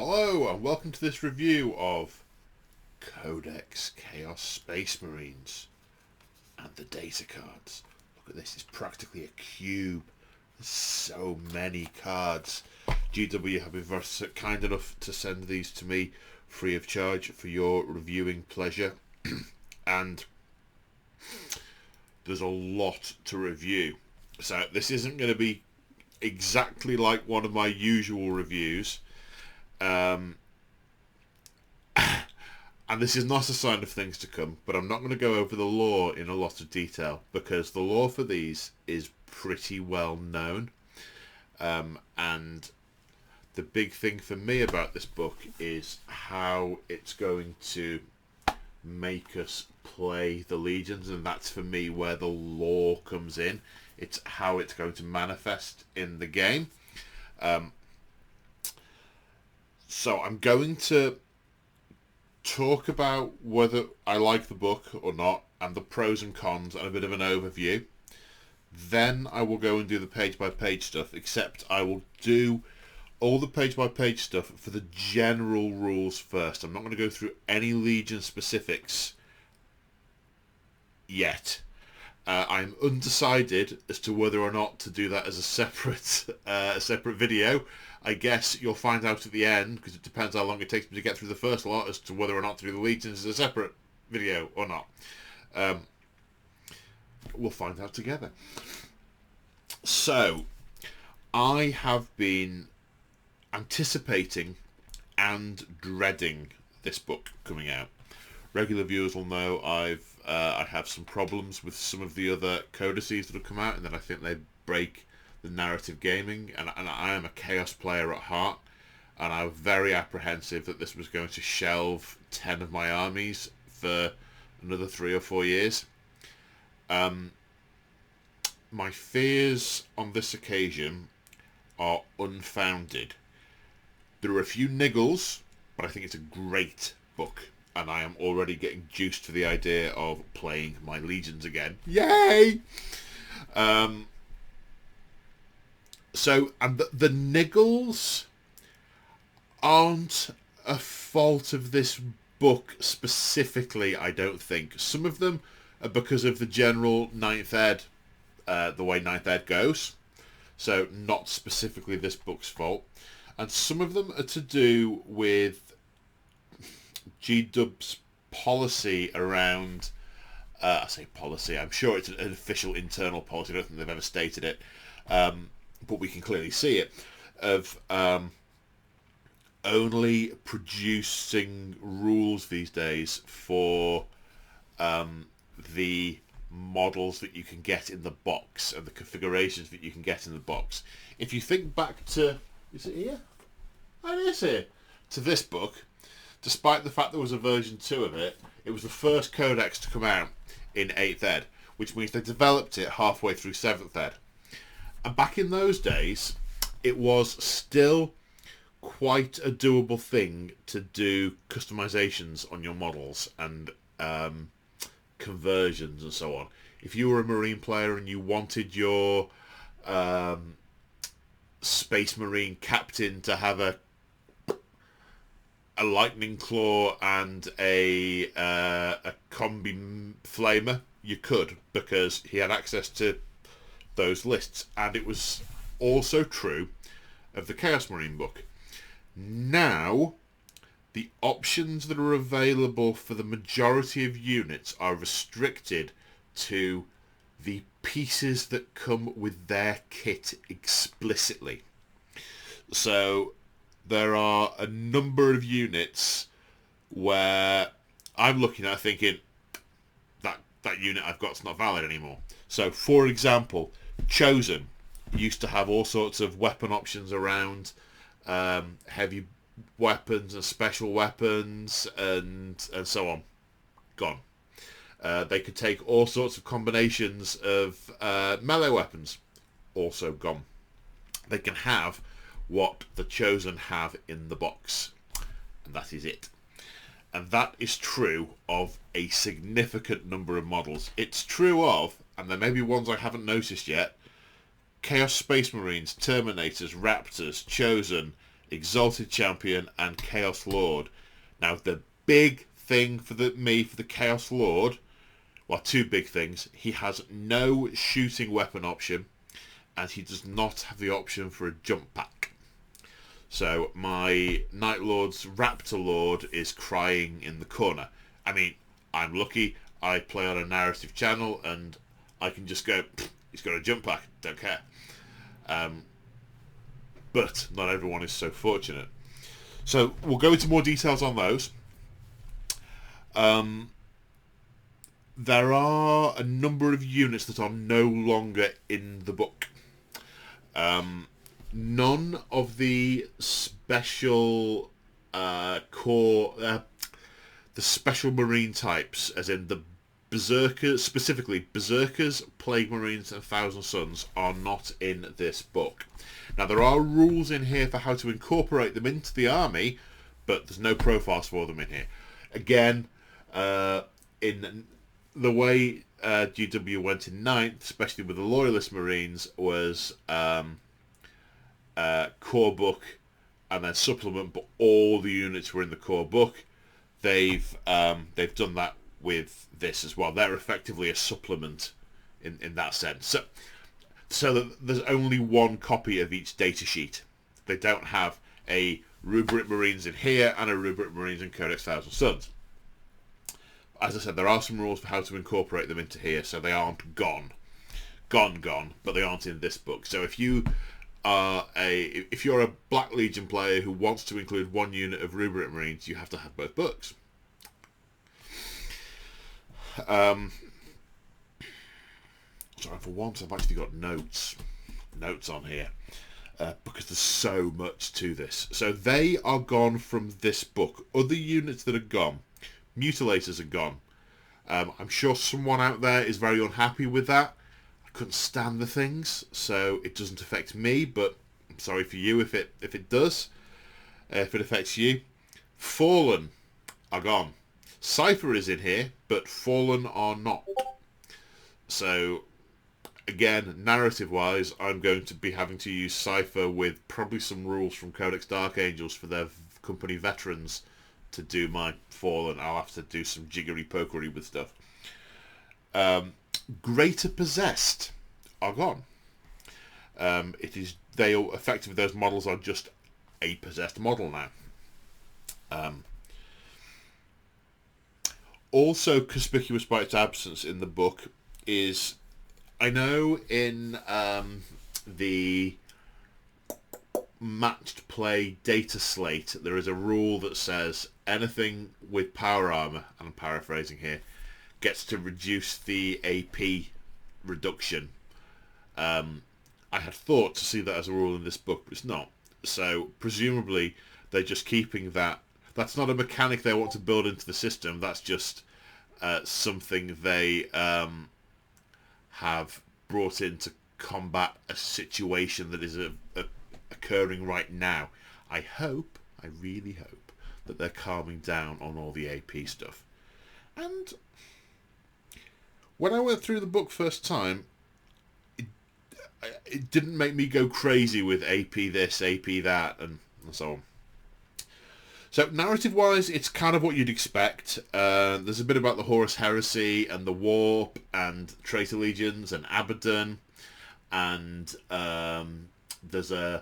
Hello and welcome to this review of Codex Chaos Space Marines and the data cards. Look at this, it's practically a cube. There's so many cards. GW have been very kind enough to send these to me free of charge for your reviewing pleasure. And there's a lot to review. So this isn't going to be exactly like one of my usual reviews. And this is not a sign of things to come, but I'm not going to go over the lore in a lot of detail because the lore for these is pretty well known. And the big thing for me about this book is how it's going to make us play the legions, and that's for me where the lore comes in. It's how it's going to manifest in the game. So I'm going to talk about whether I like the book or not, and the pros and cons, and a bit of an overview. Then I will go and do the page-by-page stuff, except I will do all the page-by-page stuff for the general rules first. I'm not going to go through any Legion specifics yet. I'm undecided as to whether or not to do that as a separate video. I guess you'll find out at the end, because it depends how long it takes me to get through the first lot, as to whether or not to do the Legions as a separate video or not. We'll find out together. So, I have been anticipating and dreading this book coming out. Regular viewers will know I have some problems with some of the other codices that have come out, and that I think they break the narrative gaming, and I am a chaos player at heart, and I was very apprehensive that this was going to shelve 10 of my armies for another 3 or 4 years. My fears on this occasion are unfounded. There are a few niggles, but I think it's a great book, and I am already getting juiced for the idea of playing my legions again. Yay! So, and the niggles aren't a fault of this book specifically, I don't think. Some of them are because of the general 9th ed, the way 9th ed goes. So, not specifically this book's fault. And some of them are to do with GW's policy around, I say policy, I'm sure it's an official internal policy, I don't think they've ever stated it. But we can clearly see it, of only producing rules these days for the models that you can get in the box and the configurations that you can get in the box. If you think back to, is it here? Oh, it is here. To this book, despite the fact there was a version 2 of it, it was the first codex to come out in 8th ed, which means they developed it halfway through 7th ed. And back in those days, it was still quite a doable thing to do customizations on your models and conversions and so on. If you were a Marine player and you wanted your Space Marine captain to have a lightning claw and a combi flamer, you could, because he had access to those lists. And it was also true of the Chaos Marine book. Now, the options that are available for the majority of units are restricted to the pieces that come with their kit explicitly. So there are a number of units where I'm looking at thinking that unit I've got's not valid anymore. So, for example, Chosen used to have all sorts of weapon options around heavy weapons and special weapons and so on. Gone. They could take all sorts of combinations of melee weapons. Also gone. They can have what the Chosen have in the box. And that is it. And that is true of a significant number of models. It's true of, and there may be ones I haven't noticed yet, Chaos Space Marines, Terminators, Raptors, Chosen, Exalted Champion, and Chaos Lord. Now, the big thing for the Chaos Lord, well, two big things. He has no shooting weapon option, and he does not have the option for a jump pack. So my Night Lord's Raptor Lord is crying in the corner. I mean, I'm lucky. I play on a narrative channel, and I can just go, he's got a jump pack, don't care. But not everyone is so fortunate. So we'll go into more details on those. There are a number of units that are no longer in the book. None of the special core, the special marine types, as in the Berserkers, specifically Berserkers, Plague Marines, and Thousand Suns, are not in this book. Now, there are rules in here for how to incorporate them into the army, but there's no profiles for them in here. Again, in the way GW went in 9th, especially with the Loyalist Marines, was core book and then supplement, but all the units were in the core book. They've done that with this as well. They're effectively a supplement in that sense. So that there's only one copy of each data sheet. They don't have a Rubric Marines in here and a Rubric Marines in Codex Thousand Suns. As I said, there are some rules for how to incorporate them into here, so they aren't gone, but they aren't in this book. So if you're a Black Legion player who wants to include one unit of Rubric Marines, you have to have both books. Sorry, for once I've actually got notes on here, because there's so much to this. So they are gone from this book. Other units that are gone, Mutilators are gone. I'm sure someone out there is very unhappy with that. I couldn't stand the things, so it doesn't affect me, but I'm sorry for you if it does. If it affects you. Fallen are gone. Cypher is in here, but Fallen are not. So again, narrative-wise, I'm going to be having to use Cypher with probably some rules from Codex Dark Angels for their company veterans to do my Fallen. I'll have to do some jiggery-pokery with stuff. Greater Possessed are gone. They effectively, those models are just a possessed model now. Also conspicuous by its absence in the book is, I know in the matched play data slate there is a rule that says anything with power armor, and I'm paraphrasing here, gets to reduce the AP reduction. I had thought to see that as a rule in this book, but it's not. So presumably they're just keeping that. That's not a mechanic they want to build into the system. That's just something they have brought in to combat a situation that is occurring right now. I really hope that they're calming down on all the AP stuff. And when I went through the book first time, it didn't make me go crazy with AP this, AP that, and so on. So narrative-wise, it's kind of what you'd expect. There's a bit about the Horus Heresy and the Warp and Traitor Legions and Abaddon, and there's an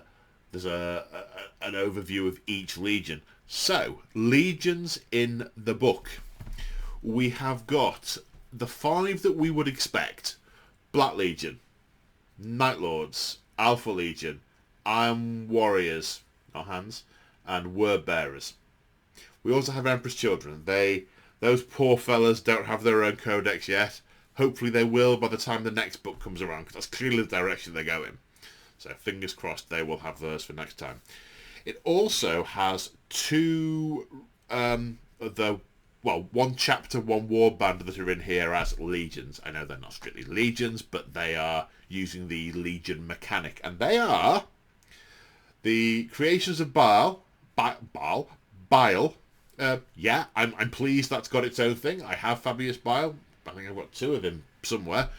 overview of each legion. So legions in the book, we have got the 5 that we would expect: Black Legion, Night Lords, Alpha Legion, Iron Warriors, our hands, and Word Bearers. We also have Emperor's Children. Those poor fellas don't have their own codex yet. Hopefully they will by the time the next book comes around, because that's clearly the direction they're going. So fingers crossed they will have theirs for next time. It also has 2, one chapter, 1 warband that are in here as legions. I know they're not strictly legions, but they are using the legion mechanic, and they are the Creations of Bile. Yeah, I'm pleased that's got its own thing. I have Fabius Bile. I think I've got 2 of him somewhere.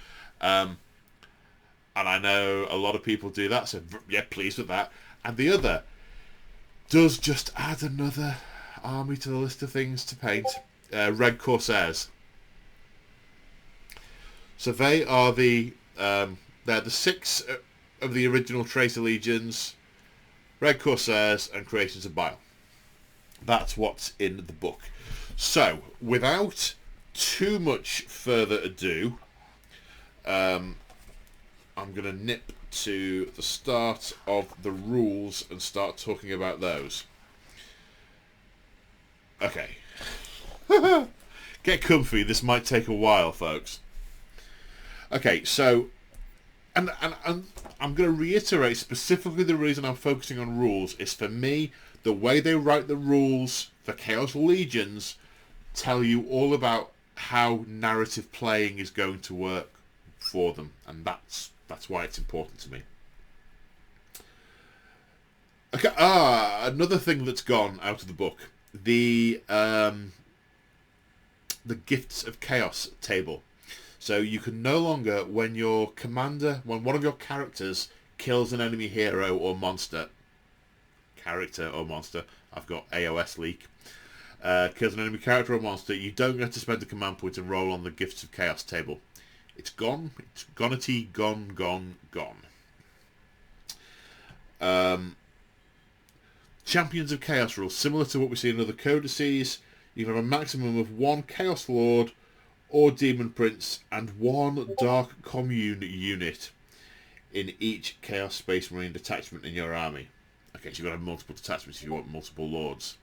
And I know a lot of people do that, so yeah, pleased with that. And the other, does just add another army to the list of things to paint. Red Corsairs. So they are they're the 6 of the original Traitor Legions, Red Corsairs, and Creations of Bile. That's what's in the book. So, without too much further ado, I'm going to nip to the start of the rules and start talking about those. Okay. Get comfy, this might take a while, folks. Okay, so, and I'm going to reiterate specifically the reason I'm focusing on rules is, for me, the way they write the rules for Chaos Legions tell you all about how narrative playing is going to work for them, and that's why it's important to me. Okay, another thing that's gone out of the book, the Gifts of Chaos table. So you can no longer, when one of your characters kills an enemy hero or monster, I've got AOS leak, kills an enemy character or monster, you don't get to spend a command point and roll on the Gifts of Chaos table. It's gone. It's gonity, gone. Champions of Chaos rules, similar to what we see in other codices. You can have a maximum of 1 Chaos Lord or Demon Prince and 1 Dark Commune unit in each Chaos Space Marine detachment in your army. Okay, so you've got to have multiple detachments if you want multiple lords.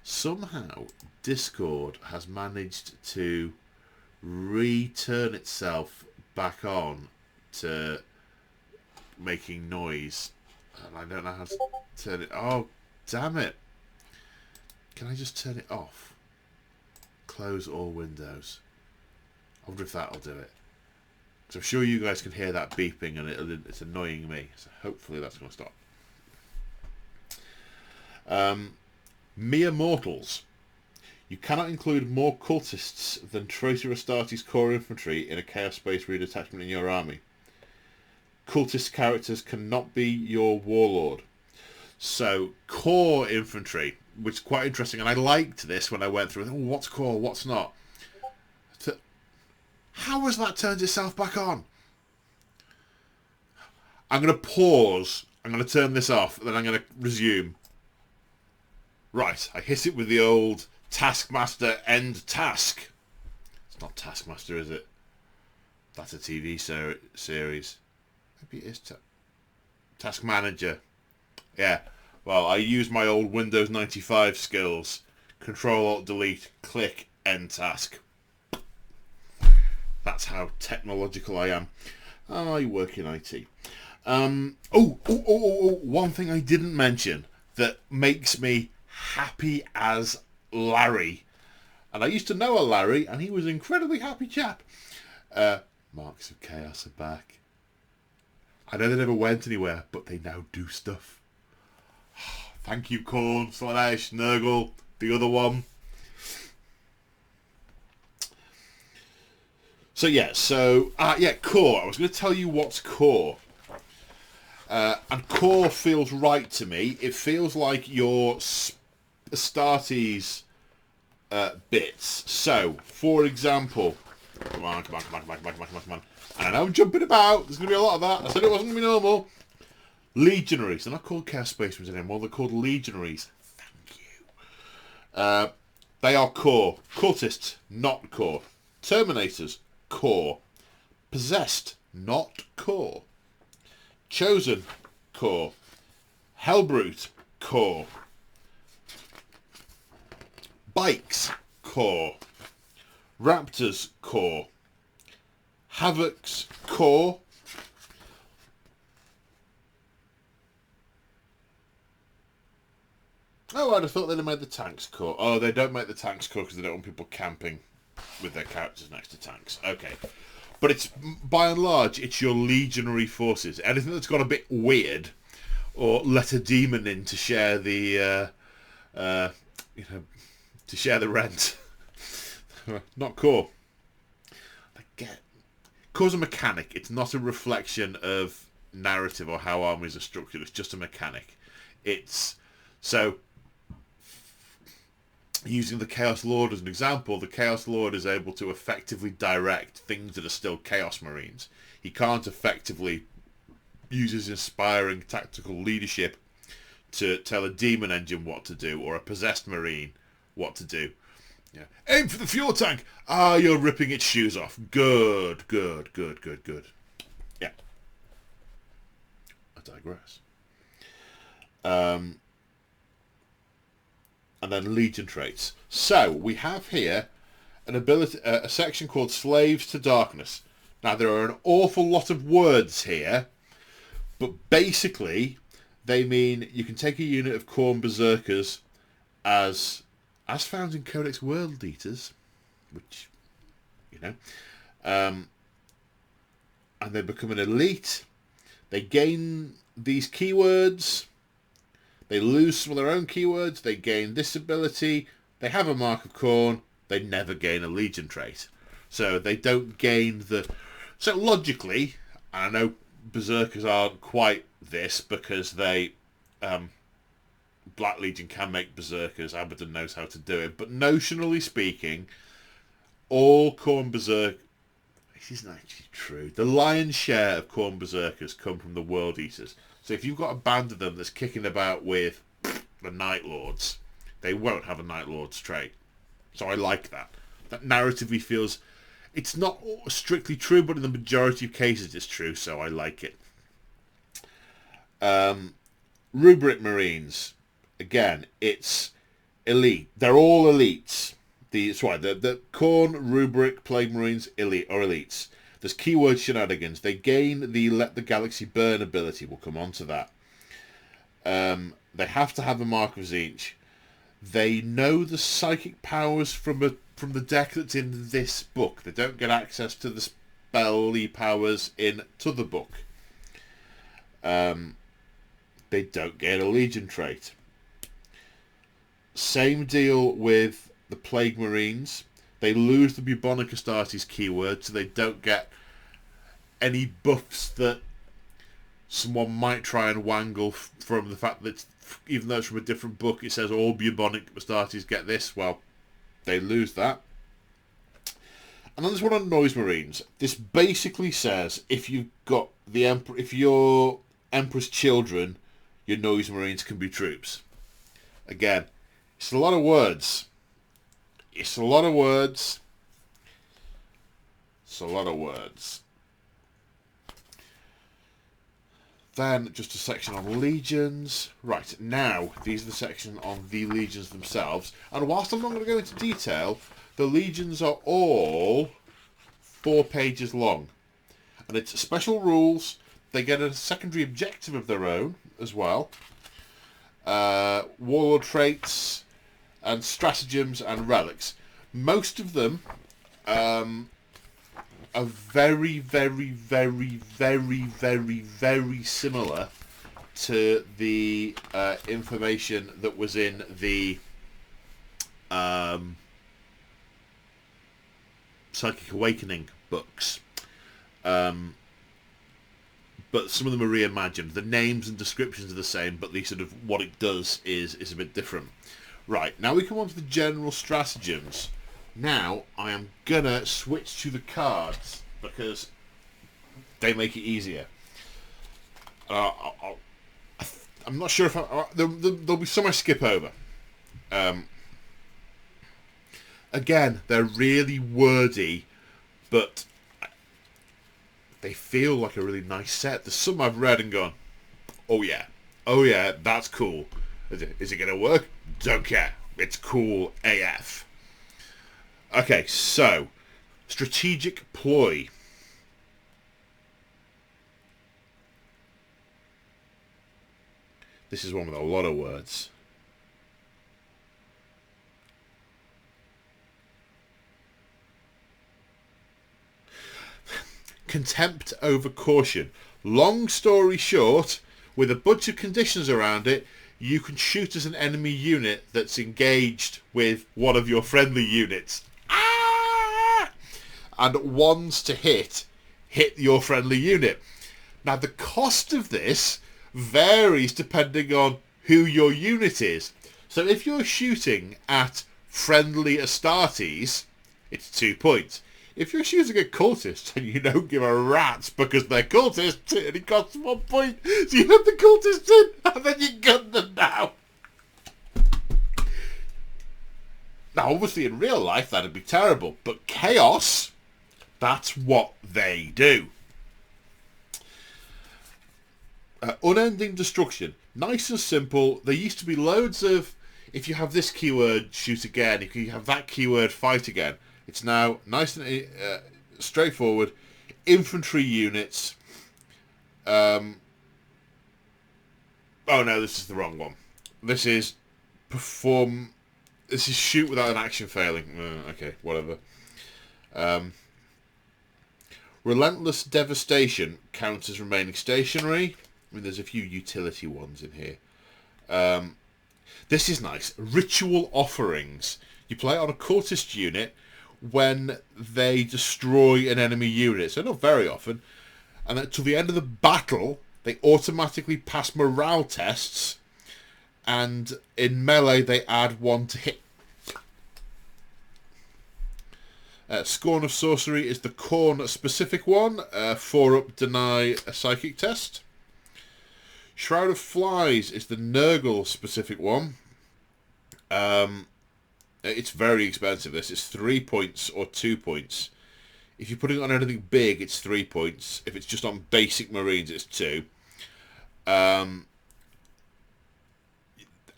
Somehow, Discord has managed to return itself back on to making noise. And I don't know how to turn it... Oh, damn it. Can I just turn it off? Close all windows. I wonder if that'll do it. So I'm sure you guys can hear that beeping and it's annoying me. So hopefully that's going to stop. Mere mortals. You cannot include more cultists than Traitor Astartes core infantry in a Chaos Space Marine detachment in your army. Cultist characters cannot be your warlord. So, core infantry, which is quite interesting, and I liked this when I went through it. Oh, what's core, what's not? How has that turned itself back on? I'm going to pause. I'm going to turn this off, then I'm going to resume. Right, I hit it with the old Taskmaster end task. It's not Taskmaster, is it? That's a TV series. Maybe it is Task Manager. Yeah, well, I use my old Windows 95 skills. Control-Alt-Delete, click, end task. That's how technological I am. I work in IT. One thing I didn't mention that makes me happy as Larry. And I used to know a Larry, and he was an incredibly happy chap. Marks of Chaos are back. I know they never went anywhere, but they now do stuff. Thank you, Korn, / Nurgle, the other one. So core. I was going to tell you what's core. And core feels right to me. It feels like your Astartes bits. So, for example, come on. And I know I'm jumping about. There's going to be a lot of that. I said it wasn't going to be normal. Legionaries. They're not called Chaos Space Marines anymore. They're called Legionaries. Thank you. They are core. Cultists, not core. Terminators, core. Possessed, not core. Chosen, core. Hellbrute, core. Bikes, core. Raptors, core. Havocs, core. Oh, I'd have thought they'd have made the tanks core. Oh, they don't make the tanks core because they don't want people camping with their characters next to tanks. Okay. But it's, by and large, it's your legionary forces. Anything that's got a bit weird, or let a demon in to share the, to share the rent. Not core. Core's a mechanic. It's not a reflection of narrative or how armies are structured. It's just a mechanic. It's so. Using the Chaos Lord as an example, the Chaos Lord is able to effectively direct things that are still Chaos Marines. He can't effectively use his inspiring tactical leadership to tell a Demon Engine what to do, or a Possessed Marine what to do. Yeah. Aim for the fuel tank! Ah, you're ripping its shoes off. Good, good, good, good, good. Yeah. I digress. And then Legion traits. So we have here an ability, a section called Slaves to Darkness. Now there are an awful lot of words here, but basically they mean you can take a unit of Khorne Berserkers as found in Codex World Eaters, which and they become an elite. They gain these keywords. They lose some of their own keywords. They gain this ability. They have a Mark of Khorne. They never gain a Legion trait. So they don't gain the... So logically, I know Berserkers aren't quite this because they... Black Legion can make Berserkers. Abaddon knows how to do it. But notionally speaking, all Khorne Berserkers... This isn't actually true. The lion's share of Khorne Berserkers come from the World Eaters. So if you've got a band of them that's kicking about with the Night Lords, they won't have a Night Lord's trait. So I like that. That narratively feels... It's not strictly true, but in the majority of cases it's true, so I like it. Rubric Marines. Again, it's elite. They're all elites. The Khorne, Rubric, Plague Marines, elite or elites. There's keyword shenanigans. They gain the Let the Galaxy Burn ability. We'll come on to that. They have to have a Mark of Tzeentch. They know the psychic powers from the deck that's in this book. They don't get access to the spelly powers in the book. They don't get a Legion trait. Same deal with the Plague Marines. They lose the Bubonic Astartes keyword, so they don't get any buffs that someone might try and wangle from the fact that even though it's from a different book, it says all Bubonic Astartes get this. Well, they lose that. And then there's one on Noise Marines. This basically says if you've got the if you're Emperor's children, your Noise Marines can be troops. Again, it's a lot of words. It's a lot of words. It's a lot of words. Then just a section on legions. Right, now these are the section on the legions themselves. And whilst I'm not going to go into detail, the legions are all 4 pages long. And it's special rules. They get a secondary objective of their own as well. Warlord traits and stratagems and relics. Most of them are very, very, very, very, very, very similar to the information that was in the Psychic Awakening books. But some of them are reimagined. The names and descriptions are the same, but the sort of what it does is a bit different. Right, now we come on to the general stratagems. Now, I am going to switch to the cards, because they make it easier. I'm not sure if there'll be some I skip over. Again, they're really wordy, but they feel like a really nice set. There's some I've read and gone, oh yeah, that's cool. Is it going to work? Don't care. It's cool AF. Okay, so, strategic ploy. This is one with a lot of words. Contempt over caution. Long story short, with a bunch of conditions around it, you can shoot as an enemy unit that's engaged with one of your friendly units. Ah! And ones to hit your friendly unit. Now, the cost of this varies depending on who your unit is. So if you're shooting at friendly Astartes, it's 2 points. If you're shooting at cultists and you don't give a rat's because they're cultists, and it costs 1 point, so you let the cultists in, and then you gun them down. Now, obviously, in real life, that'd be terrible, but Chaos, that's what they do. Unending Destruction. Nice and simple. There used to be loads of, if you have this keyword, shoot again. If you have that keyword, fight again. It's now nice and straightforward. Infantry units. Oh no, this is the wrong one. This is perform. This is shoot without an action failing. Okay, whatever. Relentless Devastation counts as remaining stationary. I mean, there's a few utility ones in here. This is nice. Ritual Offerings. You play it on a cultist unit when they destroy an enemy unit. So not very often. And until the end of the battle, they automatically pass morale tests. And in melee, they add 1 to hit. Scorn of Sorcery is the Khorne specific one. 4-up deny a psychic test. Shroud of Flies is the Nurgle specific one. It's very expensive. This is 3 points or 2 points. If you're putting it on anything big, it's 3 points. If it's just on basic Marines, it's 2.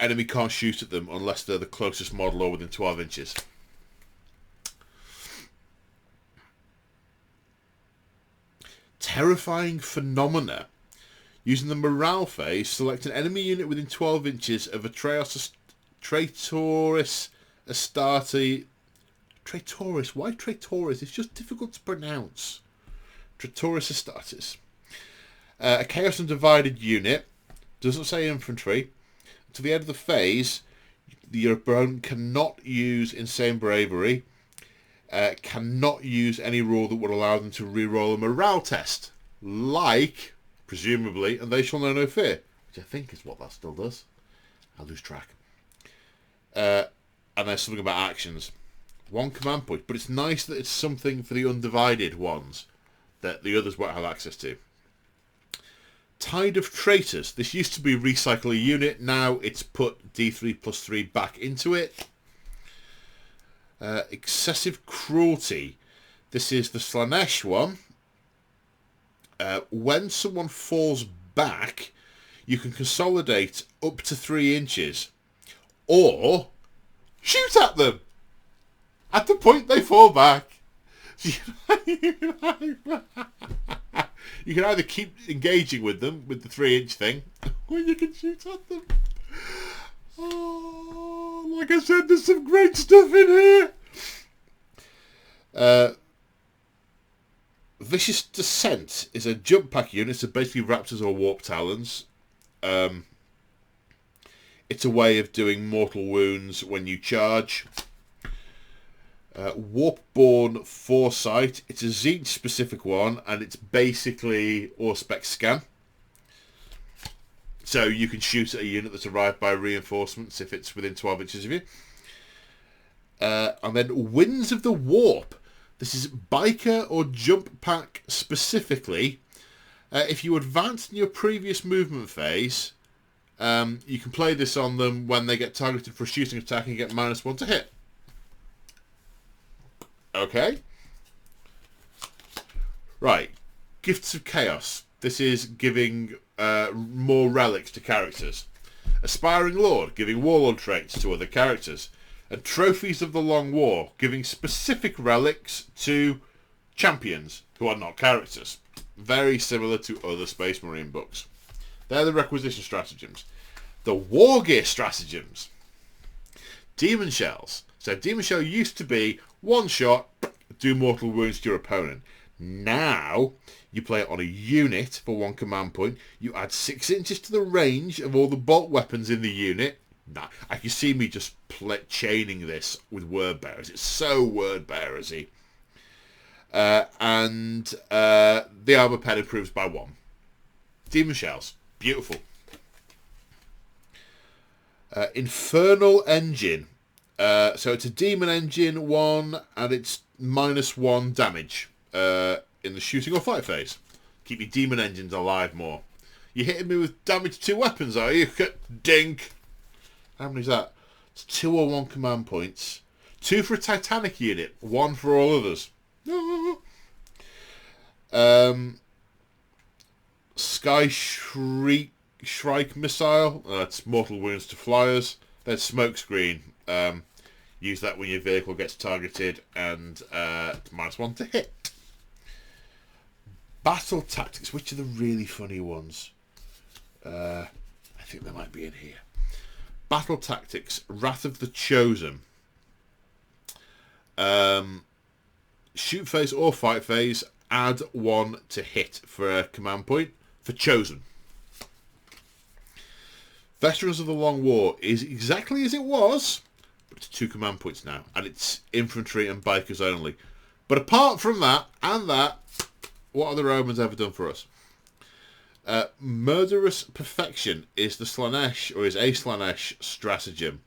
Enemy can't shoot at them unless they're the closest model or within 12 inches. Terrifying Phenomena. Using the morale phase, select an enemy unit within 12 inches of a Traitoris Astarte. Traitoris? Why Traitoris? It's just difficult to pronounce. Traitoris Astartes. A Chaos Undivided unit. Doesn't say infantry. To the end of the phase, your opponent cannot use Insane Bravery. Cannot use any rule that would allow them to reroll a morale test. Like, presumably, and they shall know no fear. Which I think is what that still does. I lose track. And there's something about actions. 1 command point. But it's nice that it's something for the undivided ones that the others won't have access to. Tide of Traitors. This used to be recycle a unit. Now it's put D3+3 back into it. Excessive Cruelty. This is the Slanesh one. When someone falls back, you can consolidate up to 3 inches. Or shoot at them at the point they fall back. You can either keep engaging with them with the 3-inch thing, or you can shoot at them. Oh, like I said, there's some great stuff in here. Vicious Descent is a jump pack unit, so basically Raptors or Warp Talons. It's a way of doing mortal wounds when you charge. Warpborn Foresight. It's a Tzeentch specific one, and it's basically Auspex Scan. So you can shoot at a unit that's arrived by reinforcements if it's within 12 inches of you. And then Winds of the Warp. This is Biker or Jump Pack specifically. If you advance in your previous movement phase, you can play this on them when they get targeted for a shooting attack and get -1 to hit. Okay. Right. Gifts of Chaos. This is giving more relics to characters. Aspiring Lord, giving warlord traits to other characters. And Trophies of the Long War, giving specific relics to champions who are not characters. Very similar to other Space Marine books. They're the requisition stratagems. The War Gear stratagems. Demon Shells. So Demon Shell used to be one shot, do mortal wounds to your opponent. Now, you play it on a unit for 1 command point. You add 6 inches to the range of all the bolt weapons in the unit. Nah, I can see me just chaining this with word bearers. It's so word bearersy. And the armor pen improves by 1. Demon shells. Beautiful. Infernal engine. So it's a demon engine 1, and it's -1 damage in the shooting or fight phase. Keep your demon engines alive more. You're hitting me with damage 2 weapons, are you? Dink. How many is that? It's 2 or 1 command points. 2 for a Titanic unit, 1 for all others. Sky Shrike missile. That's mortal wounds to flyers. Then smokescreen. Use that when your vehicle gets targeted, and -1 to hit. Battle tactics. Which are the really funny ones? I think they might be in here. Battle tactics. Wrath of the Chosen. Shoot phase or fight phase. Add 1 to hit for a command point for Chosen. Veterans of the Long War is exactly as it was, but it's 2 command points now, and it's infantry and bikers only. But apart from that and that, what have the Romans ever done for us? Murderous Perfection is the Slanesh, or is a Slanesh stratagem.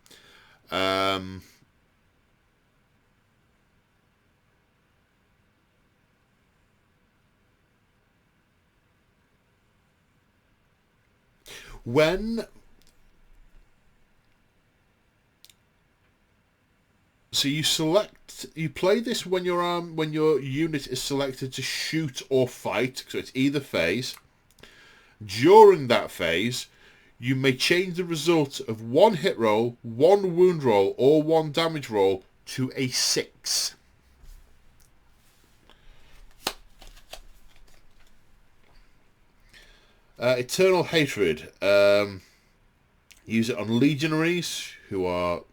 So you play this when your unit is selected to shoot or fight, so it's either phase. During that phase, you may change the result of 1 hit roll, 1 wound roll, or 1 damage roll to a 6. Eternal Hatred. Use it on legionaries who are...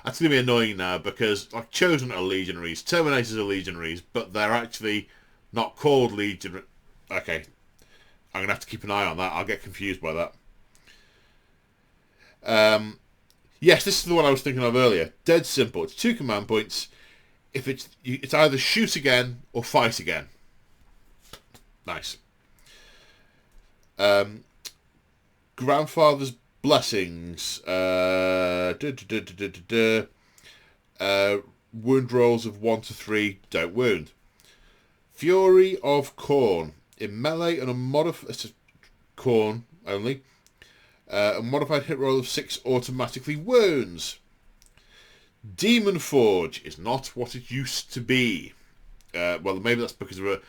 That's going to be annoying now, because like Chosen are legionaries, Terminators are legionaries, but they're actually not called legionaries. Okay, I'm going to have to keep an eye on that. I'll get confused by that. Yes, this is the one I was thinking of earlier. Dead simple. It's 2 command points. If it's either shoot again or fight again. Nice. Grandfather's Blessings. Wound rolls of 1 to 3 don't wound. Fury of Corn. In melee and a modified... Corn only. A modified hit roll of 6 automatically wounds. Demon Forge is not what it used to be. Well, maybe that's because there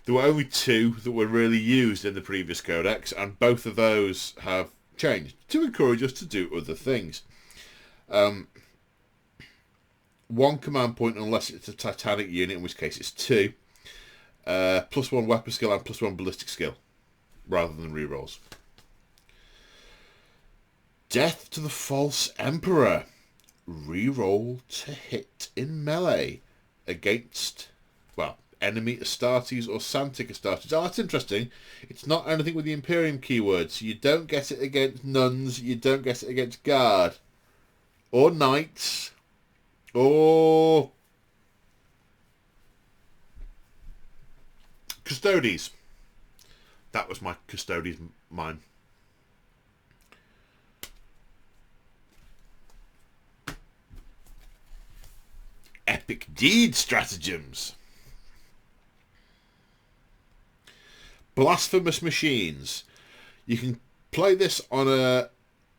were only 2 that were really used in the previous Codex, and both of those have changed to encourage us to do other things. 1 command point unless it's a Titanic unit, in which case it's 2. +1 weapon skill and +1 ballistic skill, rather than rerolls. Death to the False Emperor. Reroll to hit in melee against, well, enemy Astartes or Santic Astartes. Oh, that's interesting. It's not anything with the Imperium keywords. You don't get it against nuns. You don't get it against guard. Or knights. Or Custodes. That was my Custodes mine. Epic Deed Stratagems. Blasphemous Machines. You can play this on a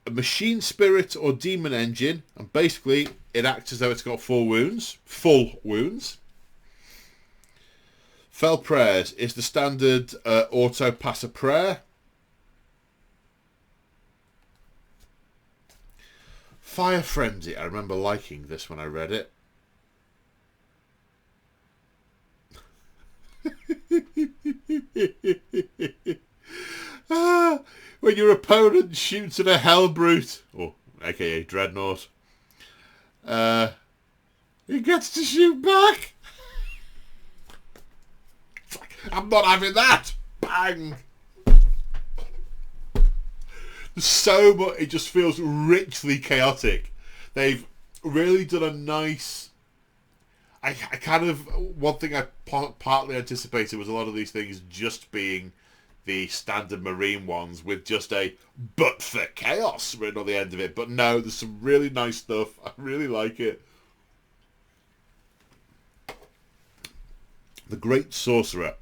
machine spirit or demon engine, and basically it acts as though it's got full wounds. Fell Prayers is the standard auto passer prayer. Fire Frenzy. I remember liking this when I read it. When your opponent shoots at a Hellbrute, or aka Dreadnought, he gets to shoot back. It's like, I'm not having that. Bang. So much. It just feels richly chaotic. They've really done a nice... I kind of... One thing I partly anticipated was a lot of these things just being the standard Marine ones with just a "but for chaos" written on the end of it. But no, there's some really nice stuff. I really like it. The Great Sorcerer.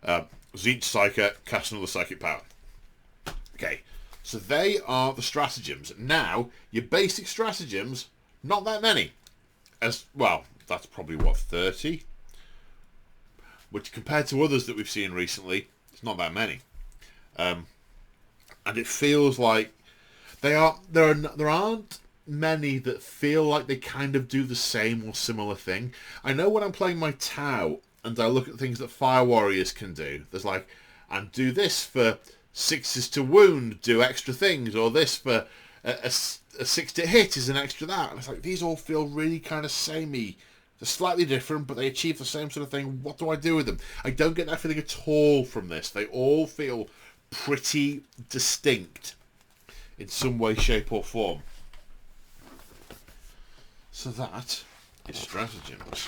Each Psyker casts another psychic power. Okay, so they are the stratagems. Now, your basic stratagems, not that many. As well, that's probably what, 30? Which compared to others that we've seen recently, it's not that many. And it feels like there aren't many that feel like they kind of do the same or similar thing. I know when I'm playing my Tau and I look at things that Fire Warriors can do, there's like, and do this for 6s to wound, do extra things, or this for a 6 to hit is an extra that. And it's like, these all feel really kind of samey. They're slightly different, but they achieve the same sort of thing. What do I do with them? I don't get that feeling at all from this. They all feel pretty distinct in some way, shape, or form. So that is stratagems.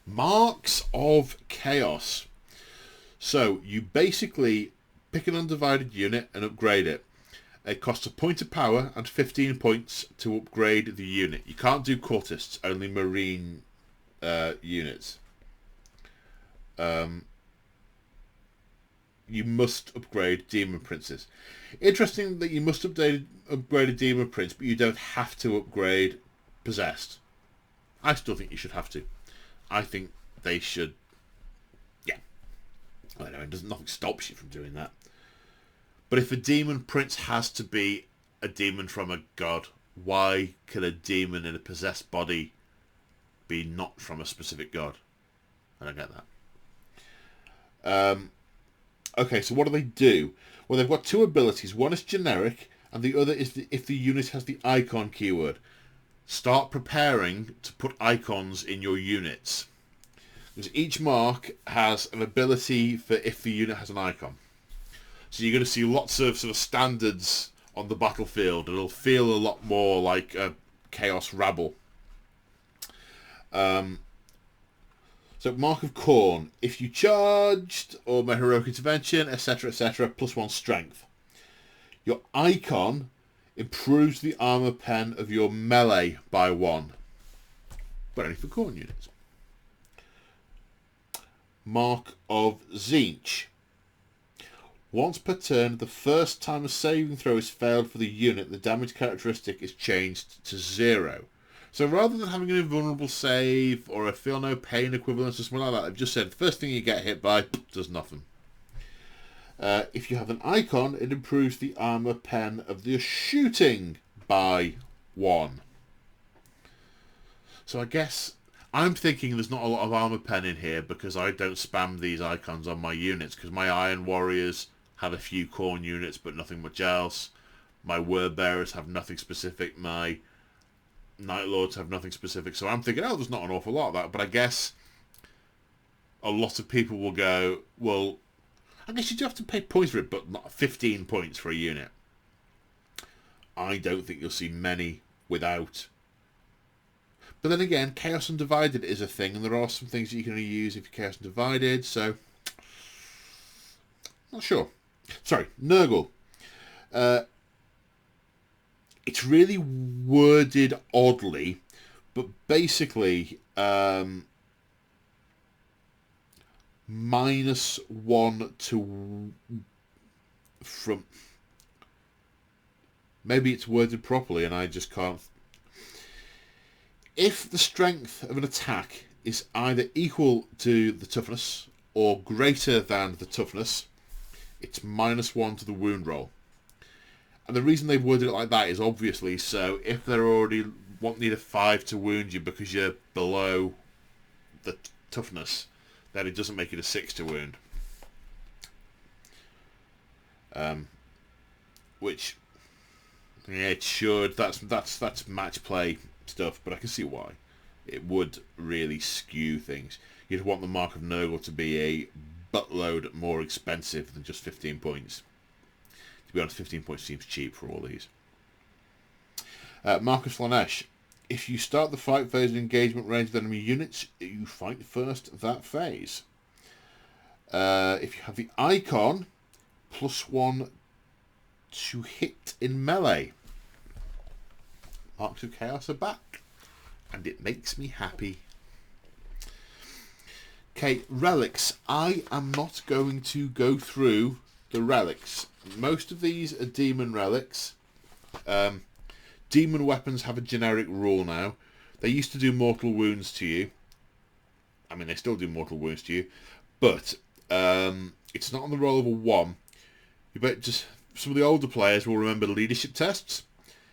Marks of Chaos. So you basically pick an undivided unit and upgrade it. It costs a point of power and 15 points to upgrade the unit. You can't do cultists, only marine units. You must upgrade demon princes. Interesting that you must upgrade a demon prince, but you don't have to upgrade possessed. I still think you should have to. I think they should. Yeah, I don't know. Nothing stops you from doing that. But if a demon prince has to be a demon from a god, why can a demon in a possessed body be not from a specific god? I don't get that. Okay, so what do? Well, they've got two abilities. One is generic, and the other is if the unit has the icon keyword. Start preparing to put icons in your units. Because each mark has an ability for if the unit has an icon. So you're going to see lots of sort of standards on the battlefield. It'll feel a lot more like a Chaos Rabble. So Mark of Corn. If you charged, or my Heroic Intervention, etc., etc., +1 strength. Your icon improves the armor pen of your melee by 1. But only for Corn units. Mark of Zinch. Once per turn, the first time a saving throw is failed for the unit, the damage characteristic is changed to 0. So rather than having an invulnerable save or a feel no pain equivalence or something like that, I've just said the first thing you get hit by does nothing. If you have an icon, it improves the armor pen of the shooting by 1. So I guess I'm thinking there's not a lot of armor pen in here because I don't spam these icons on my units, because my Iron Warriors have a few Corn units but nothing much else. My Word Bearers have nothing specific. My Night Lords have nothing specific. So I'm thinking, oh, there's not an awful lot of that. But I guess a lot of people will go, well, I guess you do have to pay points for it, but not 15 points for a unit. I don't think you'll see many without. But then again, Chaos Undivided is a thing, and there are some things that you can only use if you're Chaos Undivided, so not sure. Sorry, Nurgle. It's really worded oddly, but basically -1 to from. Maybe it's worded properly and I just can't. If the strength of an attack is either equal to the toughness or greater than the toughness, it's -1 to the wound roll. And the reason they've worded it like that is obviously so if they're already need a 5 to wound you because you're below the toughness, then it doesn't make it a 6 to wound. Which, yeah, it should. That's match play stuff, but I can see why. It would really skew things. You'd want the Mark of Nurgle to be a buttload more expensive than just 15 points. To be honest, 15 points seems cheap for all these. Mark of Slanesh. If you start the fight phase in engagement range with enemy units, you fight first that phase. If you have the icon, +1 to hit in melee. Marks of Chaos are back, and it makes me happy. Okay, relics. I am not going to go through the relics. Most of these are demon relics. Demon weapons have a generic rule now. They used to do mortal wounds to you. I mean, they still do mortal wounds to you, but it's not on the roll of a 1. You bet just some of the older players will remember leadership tests.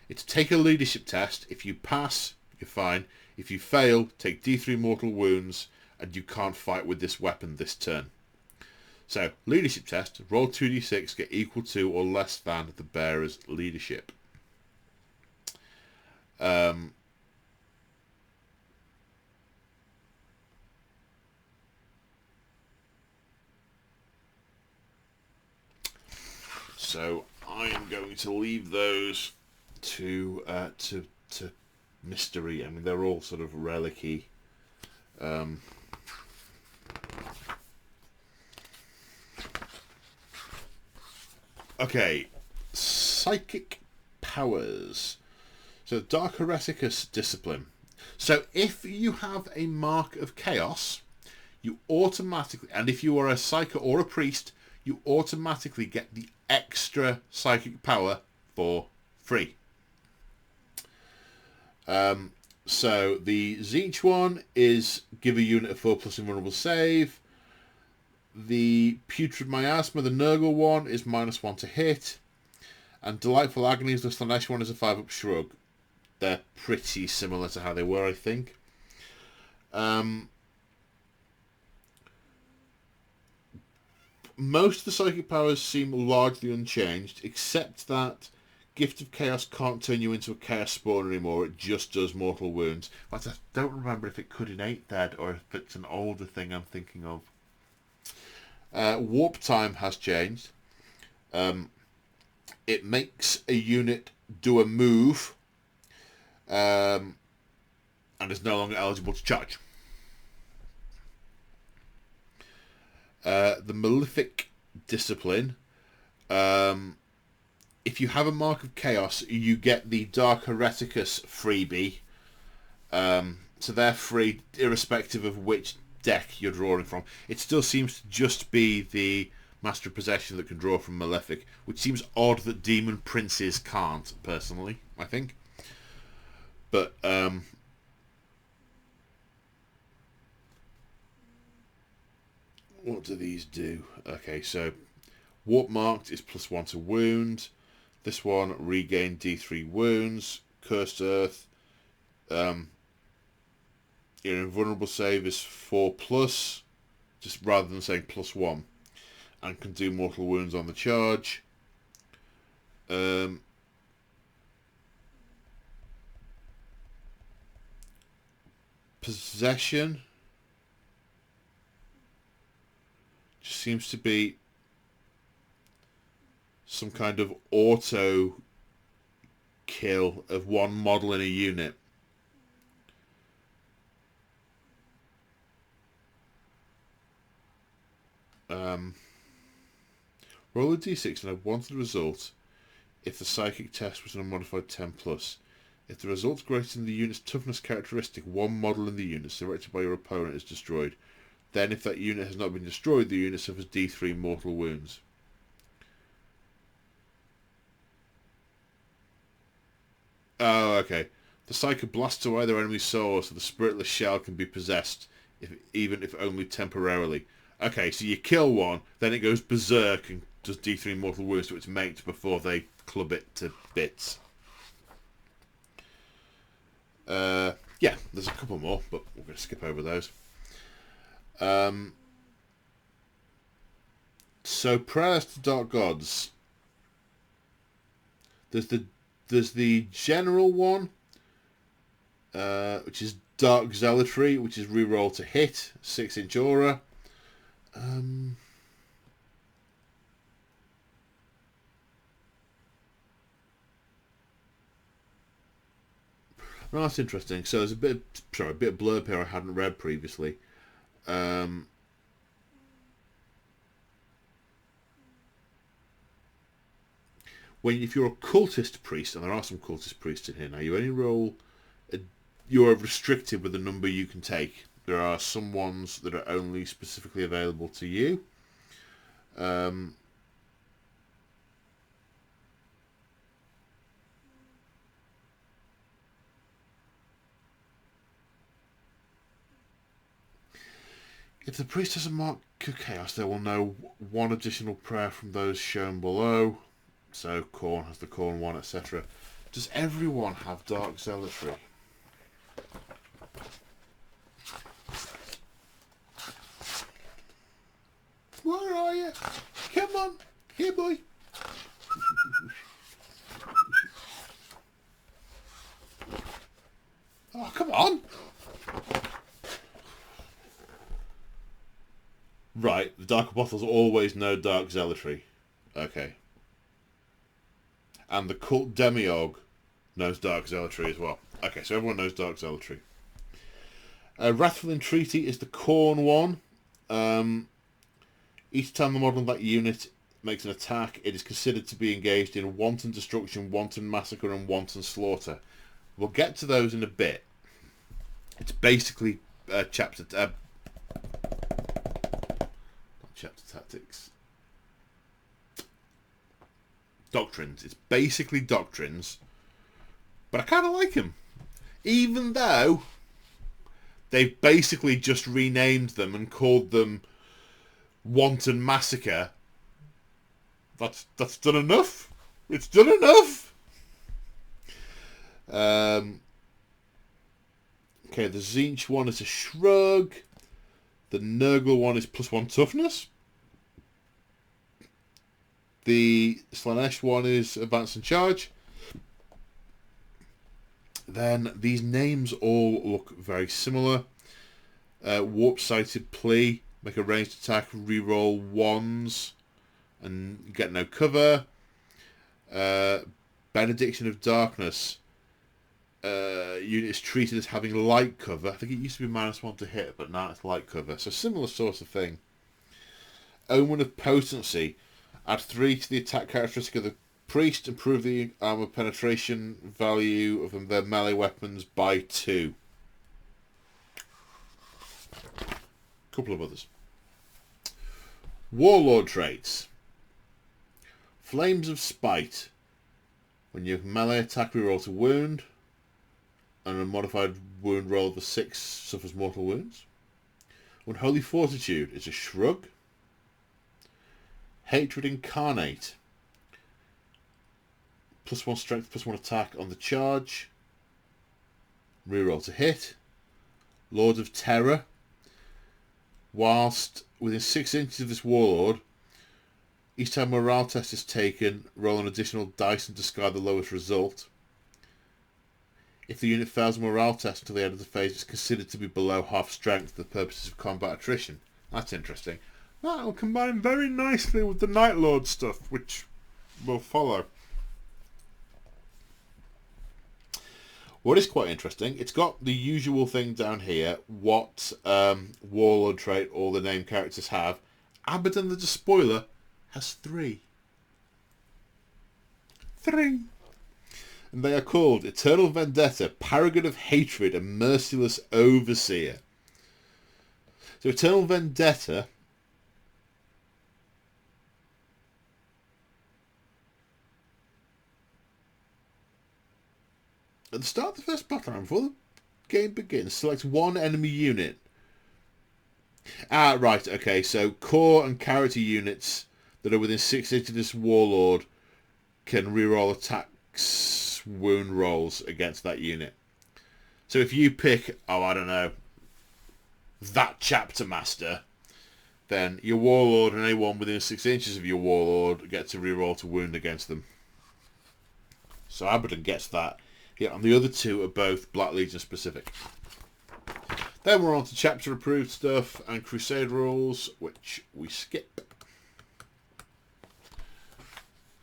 It's take a leadership test. If you pass, you're fine. If you fail, take D3 mortal wounds, and you can't fight with this weapon this turn. So, leadership test, roll 2d6, get equal to or less than the bearer's leadership. So I am going to leave those to mystery. I mean, they're all sort of relic-y. Okay, psychic powers. So Dark Hereticus discipline. So if you have a mark of chaos, you automatically, and if you are a psyker or a priest, you automatically get the extra psychic power for free. So the Zeech one is give a unit a 4+ invulnerable save. The Putrid Miasma, the Nurgle one, is -1 to hit. And Delightful Agonies, the Slanesh one, is a 5-up shrug. They're pretty similar to how they were, I think. Most of the psychic powers seem largely unchanged, except that Gift of Chaos can't turn you into a Chaos Spawner anymore. It just does mortal wounds. But I don't remember if it could in 8th Ed or if it's an older thing I'm thinking of. Warp Time has changed. It makes a unit do a move and is no longer eligible to charge. The Malefic Discipline. If you have a Mark of Chaos, you get the Dark Hereticus freebie. So they're free irrespective of which deck you're drawing from. It still seems to just be the Master of Possession that can draw from Malefic, which seems odd that Demon Princes can't, personally, I think. But, what do these do? Okay, so Warp Marked is +1 to wound. This one, regain D3 wounds. Cursed Earth. Your invulnerable save is 4+, just rather than saying +1. And can do mortal wounds on the charge. Possession just seems to be some kind of auto kill of one model in a unit. Roll a d6 and I want the result if the psychic test was an unmodified 10+. If the result's greater than the unit's toughness characteristic, one model in the unit selected by your opponent is destroyed. Then if that unit has not been destroyed, the unit suffers D3 mortal wounds. Oh, okay. The psychic blasts away their enemy's soul, so the spiritless shell can be possessed, even if only temporarily. Okay, so you kill one, then it goes berserk and does D3 mortal wounds to its mate before they club it to bits. Yeah, there's a couple more, but we're going to skip over those. So prayers to dark gods. There's the general one, which is Dark Zealotry, which is reroll to hit, 6-inch aura. Well, that's interesting. So there's a bit of blurb here I hadn't read previously. if you're a cultist priest, and there are some cultist priests in here now, you only roll. You're restricted with the number you can take. There are some ones that are only specifically available to you. If the priest has a mark of chaos, they will know one additional prayer from those shown below. So Khorne has the Khorne one, etc. Does everyone have Dark Zealotry? Where are you? Come on, here, boy. Oh, come on. Right, the Dark Apostles always know Dark Zealotry. Okay. And the Cult Demiurge knows Dark Zealotry as well. Okay, so everyone knows Dark Zealotry. Wrathful Entreaty is the Khorne one. Each time the model of that unit makes an attack, it is considered to be engaged in wanton destruction, wanton massacre, and wanton slaughter. We'll get to those in a bit. It's basically chapter tactics. Doctrines. It's basically doctrines, but I kind of like them, even though they've basically just renamed them and called them Wanton Massacre. That's done enough. It's done enough. Okay, the Tzeentch one is a shrug. The Nurgle one is +1 toughness. The Slaanesh one is advance and charge. Then these names all look very similar. Warp-sighted plea. Make a ranged attack, reroll ones, and get no cover. Benediction of Darkness. Unit is treated as having light cover. I think it used to be -1 to hit, but now it's light cover. So similar sort of thing. Omen of Potency. Add 3 to the attack characteristic of the priest. Improve the armor penetration value of their melee weapons by 2. Couple of others. Warlord traits. Flames of Spite. When you melee attack, reroll to wound. And a modified wound roll of a 6 suffers mortal wounds. Unholy Fortitude is a shrug. Hatred Incarnate. +1 strength, +1 attack on the charge. Reroll to hit. Lord of Terror. Whilst within 6 inches of this warlord, each time a morale test is taken, roll an additional dice and discard the lowest result. If the unit fails a morale test until the end of the phase, it's considered to be below half strength for the purposes of combat attrition. That's interesting. That'll combine very nicely with the Night Lord stuff, which will follow. What is quite interesting, it's got the usual thing down here, what warlord trait all the named characters have. Abaddon the Despoiler has 3. 3! And they are called Eternal Vendetta, Paragon of Hatred, and Merciless Overseer. So Eternal Vendetta at the start of the first battle round, before the game begins, select one enemy unit. Right, okay, so core and character units that are within 6 inches of this warlord can reroll attacks, wound rolls against that unit. So if you pick, I don't know, that chapter master, then your warlord and anyone within 6 inches of your warlord get to reroll to wound against them. So Abaddon gets that. Yeah, and the other 2 are both Black Legion specific. Then we're on to chapter approved stuff and Crusade rules, which we skip.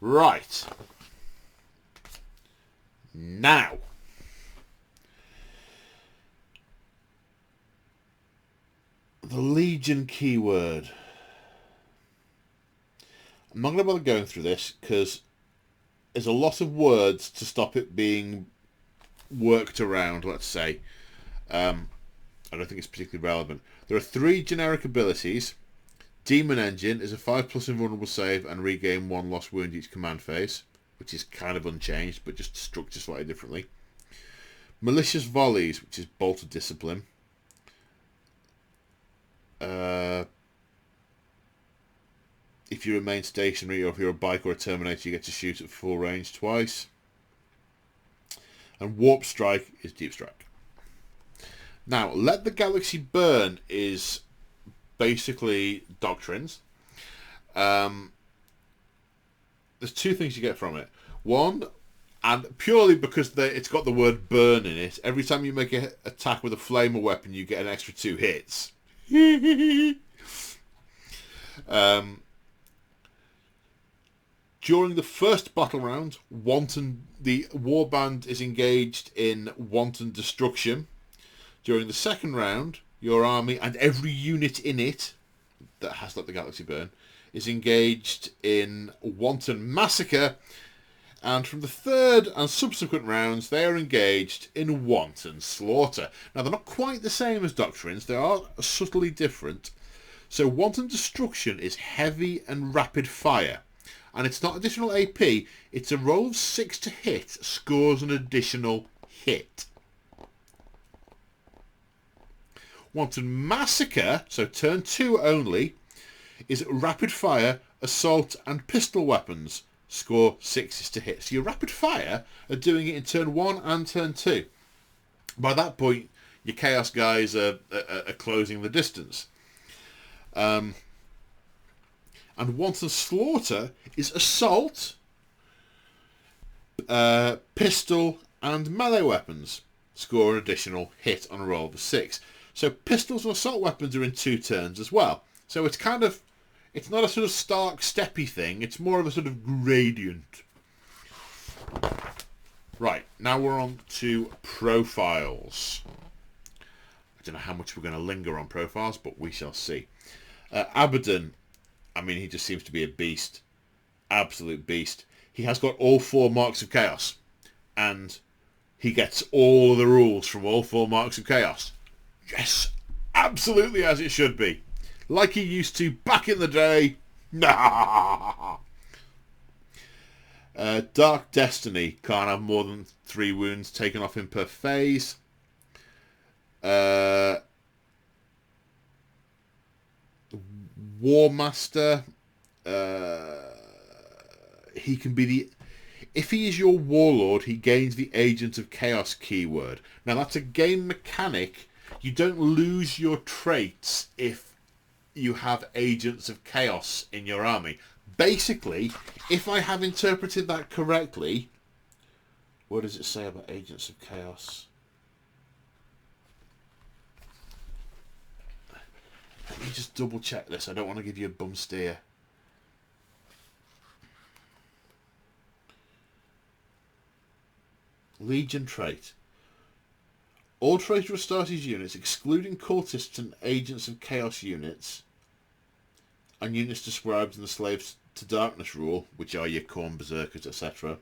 Right. Now. The Legion keyword. I'm not going to bother going through this because is a lot of words to stop it being worked around, let's say. I don't think it's particularly relevant. There are 3 generic abilities. Demon Engine is a 5+ invulnerable save and regain 1 lost wound each command phase, which is kind of unchanged, but just structured slightly differently. Malicious Volleys, which is Bolt of Discipline. If you remain stationary, or if you're a bike or a Terminator, you get to shoot at full range twice. And Warp Strike is Deep Strike. Now, Let the Galaxy Burn is basically doctrines. There's 2 things you get from it. One, and purely because it's got the word burn in it, every time you make an attack with a flamer weapon, you get an extra 2 hits. During the first battle round, the warband is engaged in wanton destruction. During the second round, your army and every unit in it that has Let the Galaxy Burn is engaged in wanton massacre. And from the third and subsequent rounds, they are engaged in wanton slaughter. Now, they're not quite the same as doctrines. They are subtly different. So wanton destruction is heavy and rapid fire. And it's not additional AP. It's a roll of 6 to hit, scores an additional hit. Wanton Massacre, so turn 2 only, is rapid fire, assault and pistol weapons. Score 6 to hit. So your rapid fire are doing it in turn 1 and turn 2. By that point, your Chaos guys are closing the distance. And Wanton Slaughter is assault, pistol and melee weapons. Score an additional hit on a roll of a 6. So pistols and assault weapons are in 2 turns as well. So it's kind of, it's not a sort of stark steppy thing. It's more of a sort of gradient. Right, now we're on to profiles. I don't know how much we're going to linger on profiles, but we shall see. Abaddon, I mean, he just seems to be a beast. Absolute beast. He has got all 4 marks of chaos. And he gets all of the rules from all 4 marks of chaos. Yes, absolutely as it should be. Like he used to back in the day. Dark Destiny can't have more than 3 wounds taken off him per phase. Warmaster, he can be the... If he is your warlord, he gains the Agent of Chaos keyword. Now that's a game mechanic. You don't lose your traits if you have Agents of Chaos in your army. Basically, if I have interpreted that correctly... What does it say about Agents of Chaos? Let me just double check this. I don't want to give you a bum steer. Legion trait. All traitor Astartes units, excluding cultists and Agents of Chaos units, and units described in the Slaves to Darkness rule, which are your Khorne Berserkers, etc.,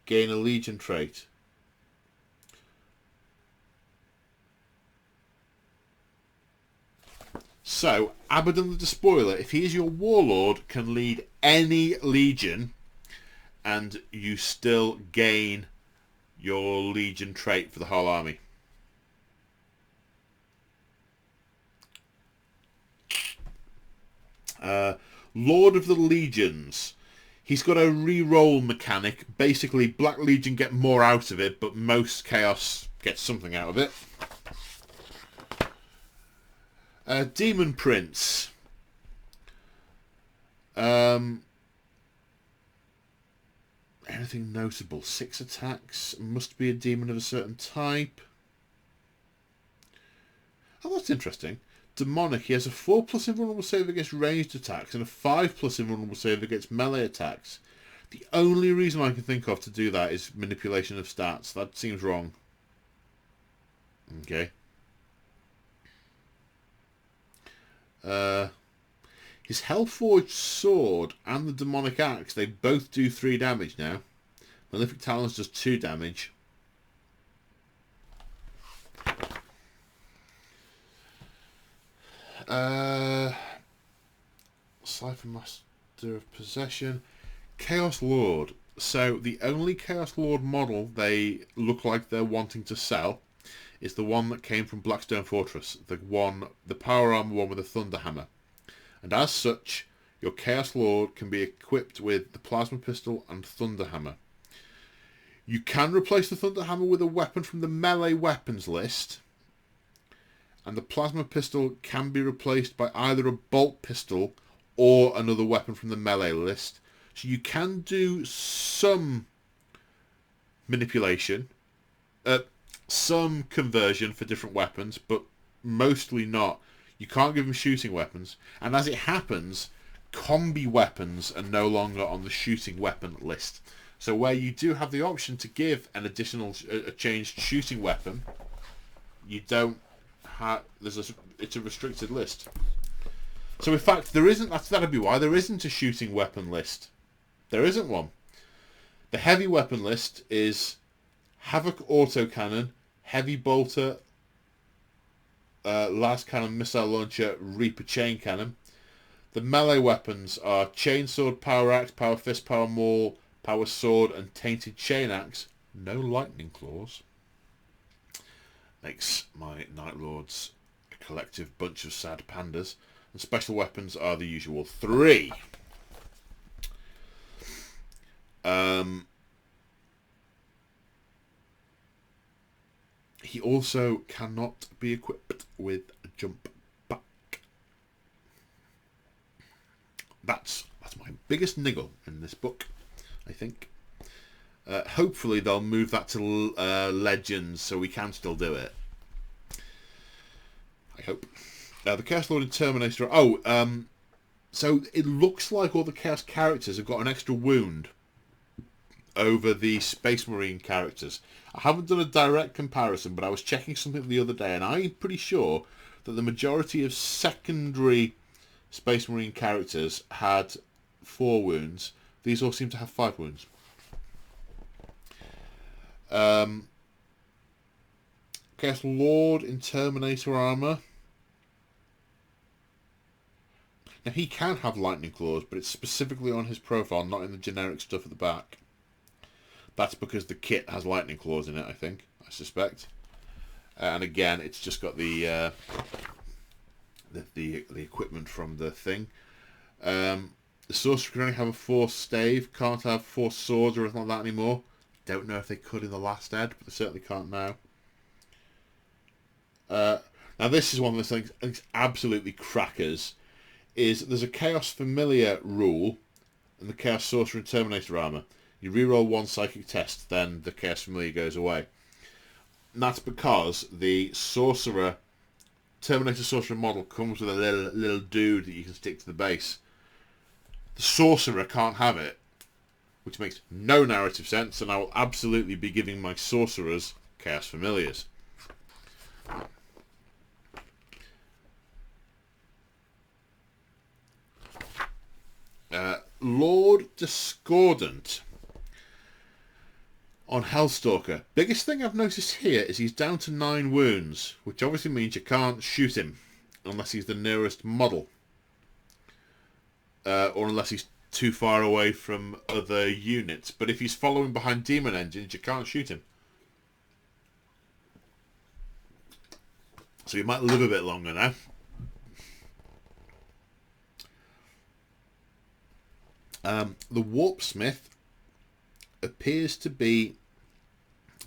gain a Legion trait. So, Abaddon the Despoiler, if he is your warlord, can lead any legion, and you still gain your Legion trait for the whole army. Lord of the Legions. He's got a re-roll mechanic. Basically, Black Legion get more out of it, but most Chaos get something out of it. Demon Prince. Anything notable? 6 attacks. Must be a demon of a certain type. Oh, that's interesting. Demonic. He has a 4+ invulnerable save against ranged attacks and a 5+ invulnerable save against melee attacks. The only reason I can think of to do that is manipulation of stats. That seems wrong. Okay. His Hellforged Sword and the Demonic Axe, they both do 3 damage now. Malefic Talons does 2 damage. Cypher Master of Possession. Chaos Lord. So the only Chaos Lord model they look like they're wanting to sell is the one that came from Blackstone Fortress. The power armor one with a thunder hammer. And as such, your Chaos Lord can be equipped with the plasma pistol and thunder hammer. You can replace the thunder hammer with a weapon from the melee weapons list. And the plasma pistol can be replaced by either a bolt pistol or another weapon from the melee list. So you can do some manipulation, some conversion for different weapons, but mostly not. You can't give them shooting weapons. And as it happens, combi weapons are no longer on the shooting weapon list. So where you do have the option to give an additional, a changed shooting weapon, you don't have, it's a restricted list. So in fact, there isn't, that'd be why there isn't a shooting weapon list. There isn't one. The heavy weapon list is Havoc autocannon, heavy bolter, las cannon, missile launcher, Reaper chain cannon. The melee weapons are chainsword, power axe, power fist, power maul, power sword, and tainted chain axe. No lightning claws. Makes my Night Lords a collective bunch of sad pandas. And special weapons are the usual 3. He also cannot be equipped with a jump back. That's my biggest niggle in this book, I think. Hopefully they'll move that to Legends so we can still do it. I hope. The Chaos Lord and Terminator... so it looks like all the Chaos characters have got an extra wound over the Space Marine characters. I haven't done a direct comparison, but I was checking something the other day, and I'm pretty sure that the majority of secondary Space Marine characters had 4 wounds. These all seem to have 5 wounds. Chaos Lord in Terminator armor. Now he can have lightning claws, but it's specifically on his profile, not in the generic stuff at the back. That's because the kit has lightning claws in it, I think. I suspect. And again, it's just got the equipment from the thing. The sorcerer can only have a 4 stave. Can't have 4 swords or anything like that anymore. Don't know if they could in the last ed, but they certainly can't now. Now this is one of those things I think absolutely crackers. Is there's a Chaos Familiar rule in the Chaos Sorcerer and Terminator armor. You reroll 1 psychic test, then the Chaos Familiar goes away. And that's because the Sorcerer, Terminator Sorcerer model comes with a little dude that you can stick to the base. The Sorcerer can't have it, which makes no narrative sense, and I will absolutely be giving my Sorcerers Chaos Familiars. Lord Discordant on Hellstalker. Biggest thing I've noticed here is he's down to 9 wounds, which obviously means you can't shoot him unless he's the nearest model, or unless he's too far away from other units. But if he's following behind demon engines, you can't shoot him. So he might live a bit longer now. The Warpsmith appears to be,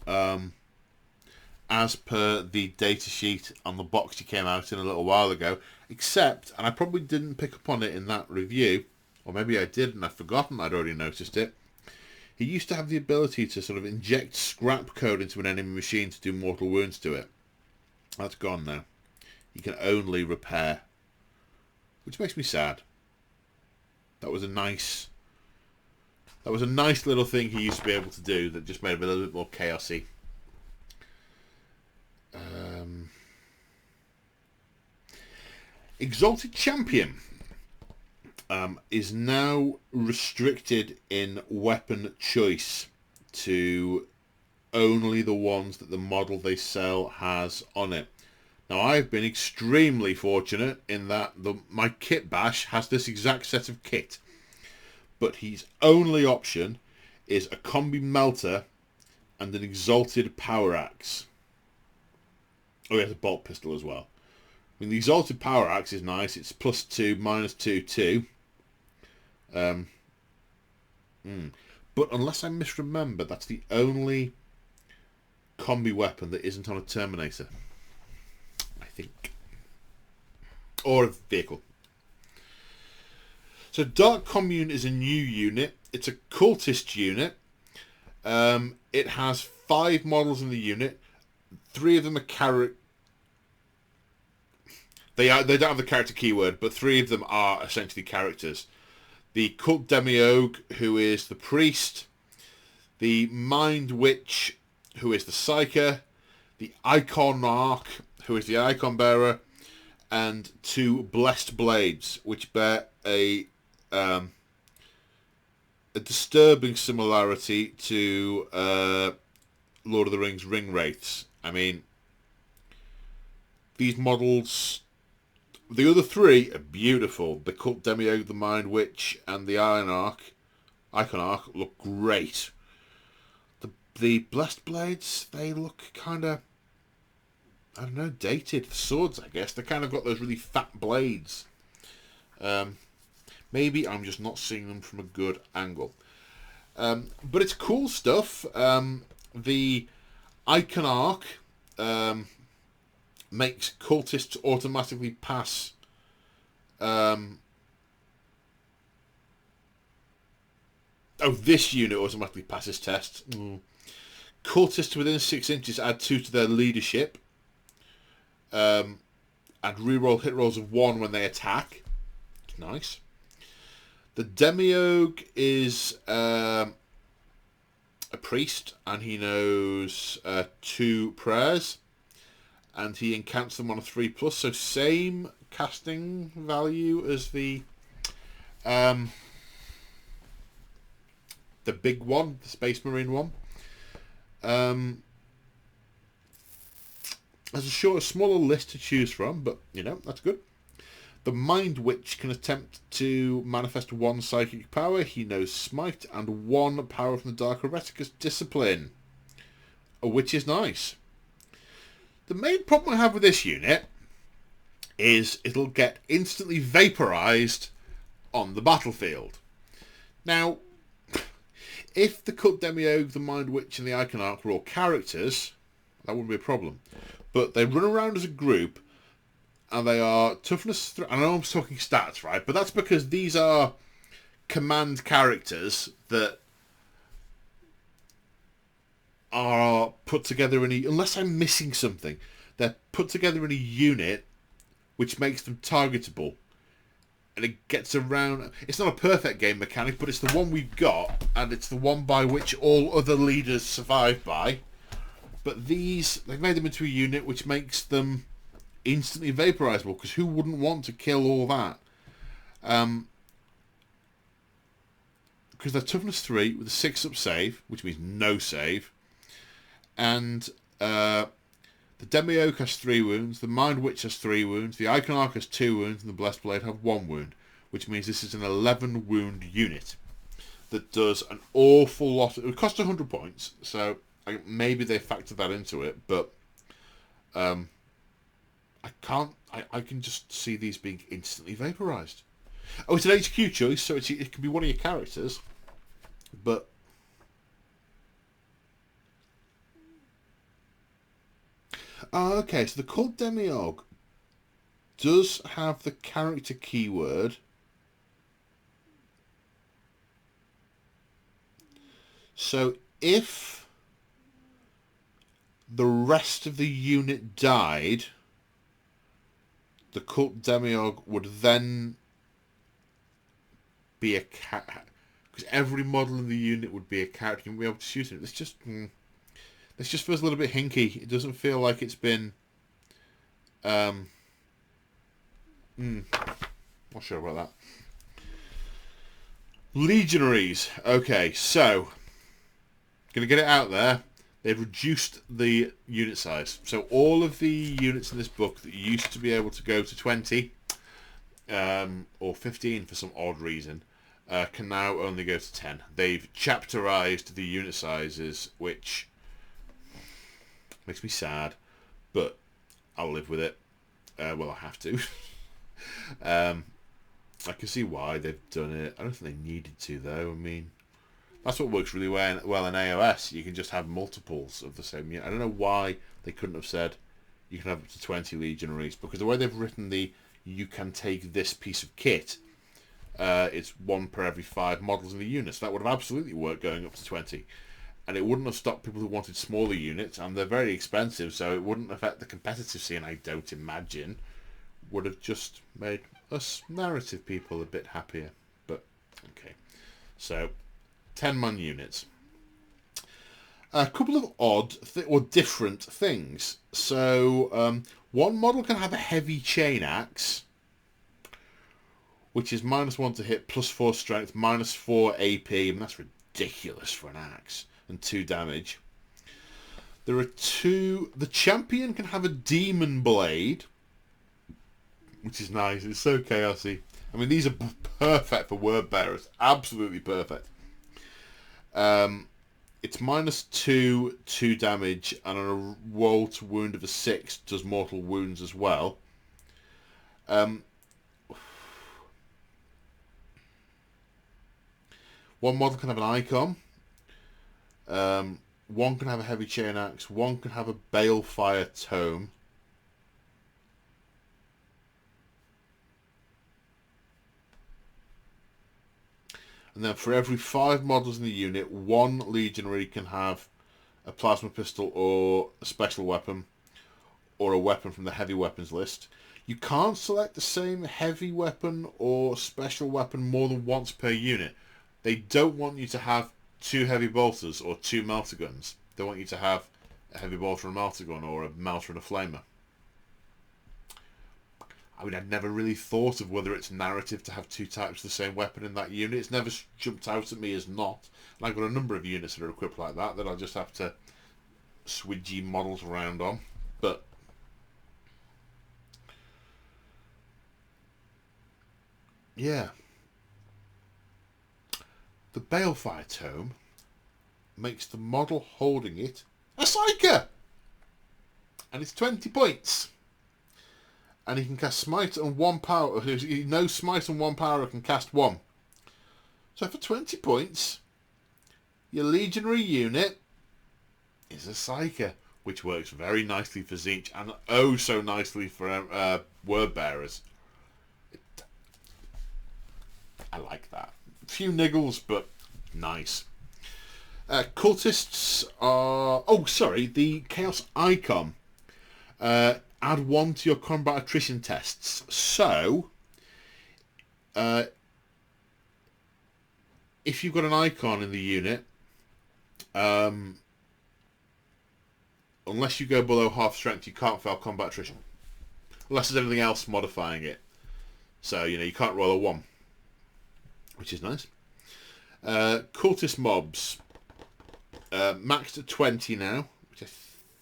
as per the datasheet on the box he came out in a little while ago, except, and I probably didn't pick up on it in that review, or maybe I did and I've forgotten I'd already noticed it, he used to have the ability to sort of inject scrap code into an enemy machine to do mortal wounds to it. That's gone now. He can only repair, which makes me sad. That was a nice little thing he used to be able to do that just made him a little bit more chaosy. Exalted Champion. is now restricted in weapon choice to only the ones that the model they sell has on it. Now, I've been extremely fortunate in that my kit bash has this exact set of kit, but his only option is a combi melter and an exalted power axe. Oh, he has a bolt pistol as well. I mean, the exalted power axe is nice. It's +2, -2, 2. But unless I misremember, that's the only combi weapon that isn't on a Terminator, I think, or a vehicle. So Dark Commune is a new unit. It's a cultist unit. It has 5 models in the unit. 3 of them are character. They don't have the character keyword, but 3 of them are essentially characters. The Cult Demiurge, who is the priest. The Mind Witch, who is the psyker. The Iconarch, who is the icon bearer. And 2 Blessed Blades, which bear a disturbing similarity to Lord of the Rings ring wraiths. I mean, these models, the other 3 are beautiful. The Cult Demiurge, the Mind Witch, and the Iconarch look great. The Blessed Blades, they look kind of, I don't know, dated. The swords, I guess, they kind of got those really fat blades. Maybe I'm just not seeing them from a good angle. But it's cool stuff. The Iconarch makes cultists automatically pass this unit automatically passes tests. Cultists within 6 inches add 2 to their leadership. And reroll hit rolls of 1 when they attack. It's nice. The Demiurge is a priest, and he knows 2 prayers, and he encants them on a 3+, so same casting value as the big one, the Space Marine one. There's a smaller list to choose from, but, you know, that's good. The Mind Witch can attempt to manifest 1 psychic power. He knows Smite and 1 power from the Dark Aeronautica discipline, which is nice. The main problem I have with this unit is it'll get instantly vaporized on the battlefield. Now, if the Cult Demiurge, the Mind Witch, and the Iconarch were all characters, that wouldn't be a problem. But they run around as a group, and they are toughness 3. I know I'm talking stats, right? But that's because these are command characters that are put together in a... Unless I'm missing something, they're put together in a unit which makes them targetable. And it gets around... It's not a perfect game mechanic, but it's the one we've got, and it's the one by which all other leaders survive by. But these... They've made them into a unit which makes them instantly vaporizable, because who wouldn't want to kill all that? Because they're toughness 3 with a 6-up save, which means no save. And the Demiurge has 3 wounds, the Mind Witch has 3 wounds, the Iconarch has 2 wounds, and the Blessed Blade have 1 wound, which means this is an 11 wound unit that does an awful lot. It would cost 100 points, so maybe they factored that into it, but I can just see these being instantly vaporized. Oh, it's an HQ choice, so it can be one of your characters, but okay, so the Cult Demiurge does have the character keyword. So if the rest of the unit died, the Cult Demiurge would then be a cat, because every model in the unit would be a character and be able to shoot it. This just feels a little bit hinky. It doesn't feel like it's been not sure about that. Legionaries. Okay, so gonna get it out there. They've reduced the unit size. So all of the units in this book that used to be able to go to 20 or 15 for some odd reason can now only go to 10. They've chapterized the unit sizes, which makes me sad, but I'll live with it. Well, I have to. I can see why they've done it. I don't think they needed to, though. I mean, that's what works really well in AOS. You can just have multiples of the same unit. I don't know why they couldn't have said you can have up to 20 legionaries, because the way they've written the you can take this piece of kit, it's 1 per every 5 models in the unit. So that would have absolutely worked going up to 20. And it wouldn't have stopped people who wanted smaller units, and they're very expensive, so it wouldn't affect the competitive scene, I don't imagine. Would have just made us narrative people a bit happier. But, okay. So, 10-man units. A couple of odd or different things. So, one model can have a heavy chain axe, which is -1 to hit, +4 strength, -4 AP. I mean, that's ridiculous for an axe. And 2 damage. There are 2... The champion can have a demon blade, which is nice. It's so chaosy. I mean, these are perfect for word bearers. Absolutely perfect. It's -2, 2 damage, and on a roll to wound of a 6, does mortal wounds as well. One model can have an icon. One can have a heavy chain axe. One can have a balefire tome. And then for every 5 models in the unit, 1 legionary can have a plasma pistol or a special weapon, or a weapon from the heavy weapons list. You can't select the same heavy weapon or special weapon more than once per unit. They don't want you to have 2 heavy bolters or 2 melter guns. They want you to have a heavy bolter and a melter gun, or a melter and a flamer. I mean, I'd never really thought of whether it's narrative to have 2 types of the same weapon in that unit. It's never jumped out at me as not. And I've got a number of units that are equipped like that I'll just have to swidgy models around on. But yeah. The Balefire Tome makes the model holding it a Psyker! And it's 20 points. And he can cast Smite and 1 power. No Smite and 1 power can cast 1. So for 20 points, your legionary unit is a Psyker, which works very nicely for Tzeentch and oh so nicely for word bearers. I like that. A few niggles, but nice. Cultists are... Oh, sorry. The Chaos Icon. Add 1 to your combat attrition tests. So, if you've got an icon in the unit, unless you go below half strength, you can't fail combat attrition. Unless there's anything else modifying it. So, you can't roll a 1. Which is nice. Cultist mobs. Maxed at 20 now, which I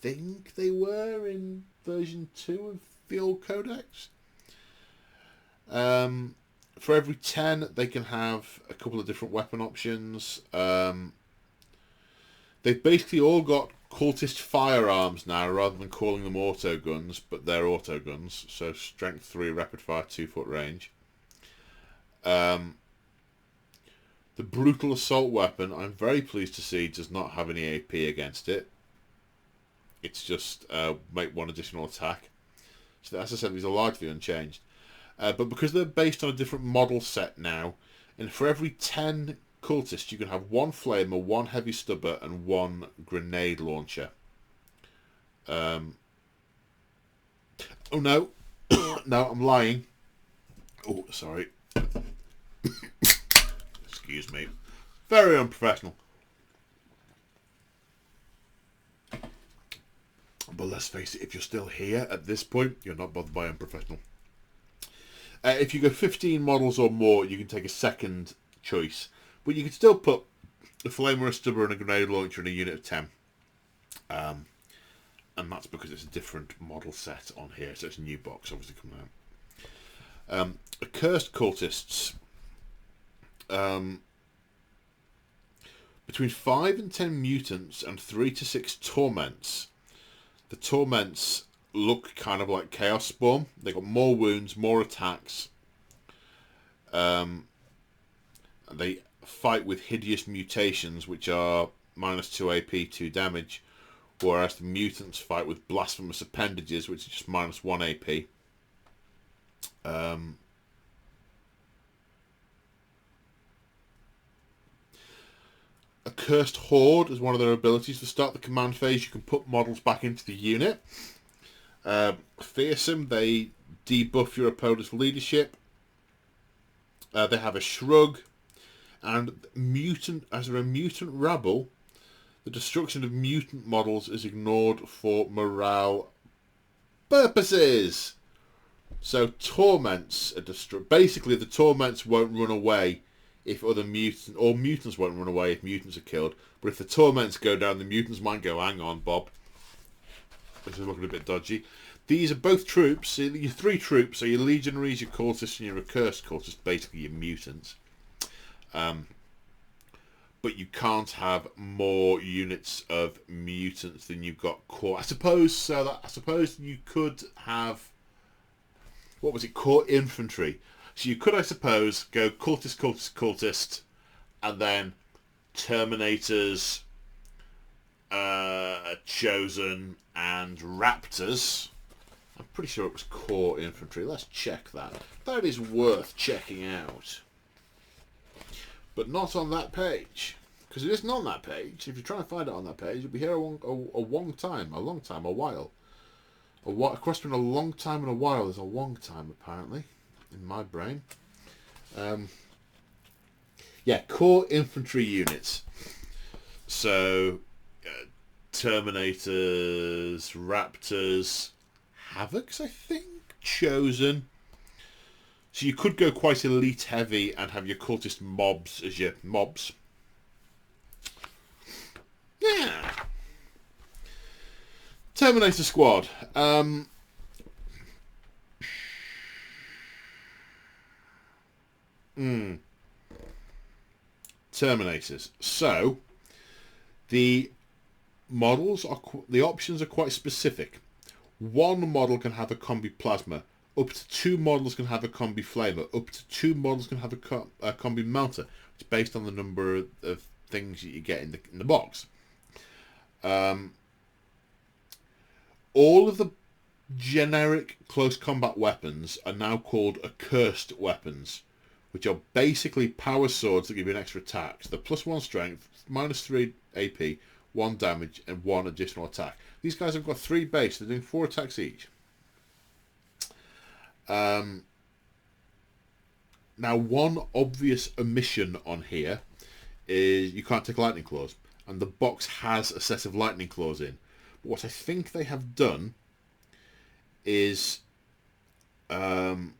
think they were in version 2 of the old Codex. For every 10, they can have a couple of different weapon options. They've basically all got cultist firearms now, rather than calling them auto guns, but they're auto guns. So strength 3, rapid fire, 2-foot range. The brutal assault weapon, I'm very pleased to see, does not have any AP against it. It's just make 1 additional attack. So as I said, these are largely unchanged. But because they're based on a different model set now, and for every 10 cultists, you can have 1 flamer, 1 heavy stubber, and 1 grenade launcher. Oh no. No, I'm lying. Oh, sorry. Excuse me. Very unprofessional. But let's face it, if you're still here at this point, you're not bothered by unprofessional. If you go 15 models or more, you can take a second choice. But you can still put a flamer, a stubber, and a grenade launcher in a unit of 10. And that's because it's a different model set on here, so it's a new box obviously coming out. Accursed cultists. Between 5 and 10 mutants and 3 to 6 torments. The torments look kind of like Chaos Spawn. They got more wounds, more attacks. They fight with hideous mutations, which are -2 AP, 2 damage, whereas the mutants fight with blasphemous appendages, which is just -1 AP. Accursed Horde is one of their abilities. To start the command phase, you can put models back into the unit. Fearsome, they debuff your opponent's leadership. They have a shrug. And mutant, as they're a mutant rabble, the destruction of mutant models is ignored for morale purposes. So torments are basically, the torments won't run away if other mutants, or mutants won't run away if mutants are killed. But if the torments go down, the mutants might go, hang on, Bob, this is looking a bit dodgy. These are both troops. So your 3 troops, so your legionaries, your cultists, and your accursed cultists, basically your mutants. But you can't have more units of mutants than you've got core. I suppose you could have, what was it, core infantry. So you could, I suppose, go cultist, cultist, cultist, and then Terminators, Chosen, and Raptors. I'm pretty sure it was core infantry. Let's check that. That is worth checking out. But not on that page. Because it isn't on that page. If you try and find it on that page, you'll be here a long time, a while. A cross between a long time and a while is a long time, apparently, in my brain. Yeah, core infantry units. So, Terminators, Raptors, Havocs, I think, Chosen. So you could go quite elite heavy and have your cultist mobs as your mobs. Yeah. Terminator Squad. Terminators. So the models are the options are quite specific. One model can have a combi plasma. Up to 2 models can have a combi flamer. Up to 2 models can have a combi melter. It's based on the number of things that you get in the box. All of the generic close combat weapons are now called accursed weapons, which are basically power swords that give you an extra attack. So they're +1 strength, -3 AP, 1 damage, and 1 additional attack. These guys have got 3 base. They're doing 4 attacks each. Now, one obvious omission on here is you can't take lightning claws, and the box has a set of lightning claws in. But what I think they have done is it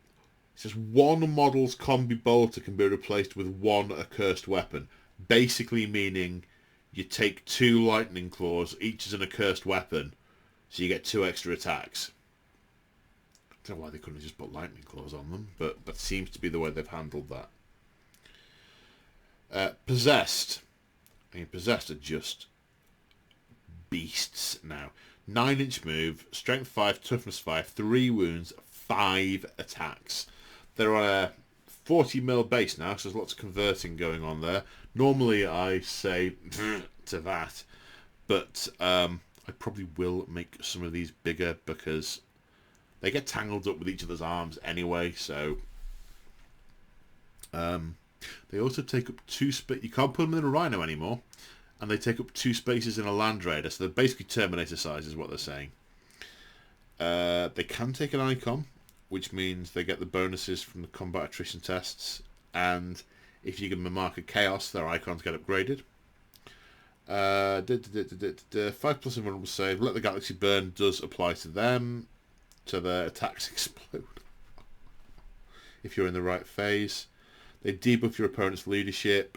says 1 model's combi bolter can be replaced with 1 accursed weapon, basically meaning you take 2 lightning claws, each is an accursed weapon, so you get 2 extra attacks. I don't know why they couldn't just put lightning claws on them, but that seems to be the way they've handled that. Possessed. I mean, Possessed are just beasts now. 9-inch move, strength 5, toughness 5, 3 wounds, 5 attacks. They're on a 40mm base now, so there's lots of converting going on there. Normally I say to that, but I probably will make some of these bigger because they get tangled up with each other's arms anyway, so they also take up 2 space. You can't put them in a Rhino anymore, and they take up 2 spaces in a Land Raider, so they're basically Terminator size is what they're saying. They can take an Icon, which means they get the bonuses from the combat attrition tests, and if you give them a mark of Chaos, their Icons get upgraded. 5+ invulnerable save. Let the Galaxy Burn does apply to them. So their attacks explode if you're in the right phase. They debuff your opponent's leadership.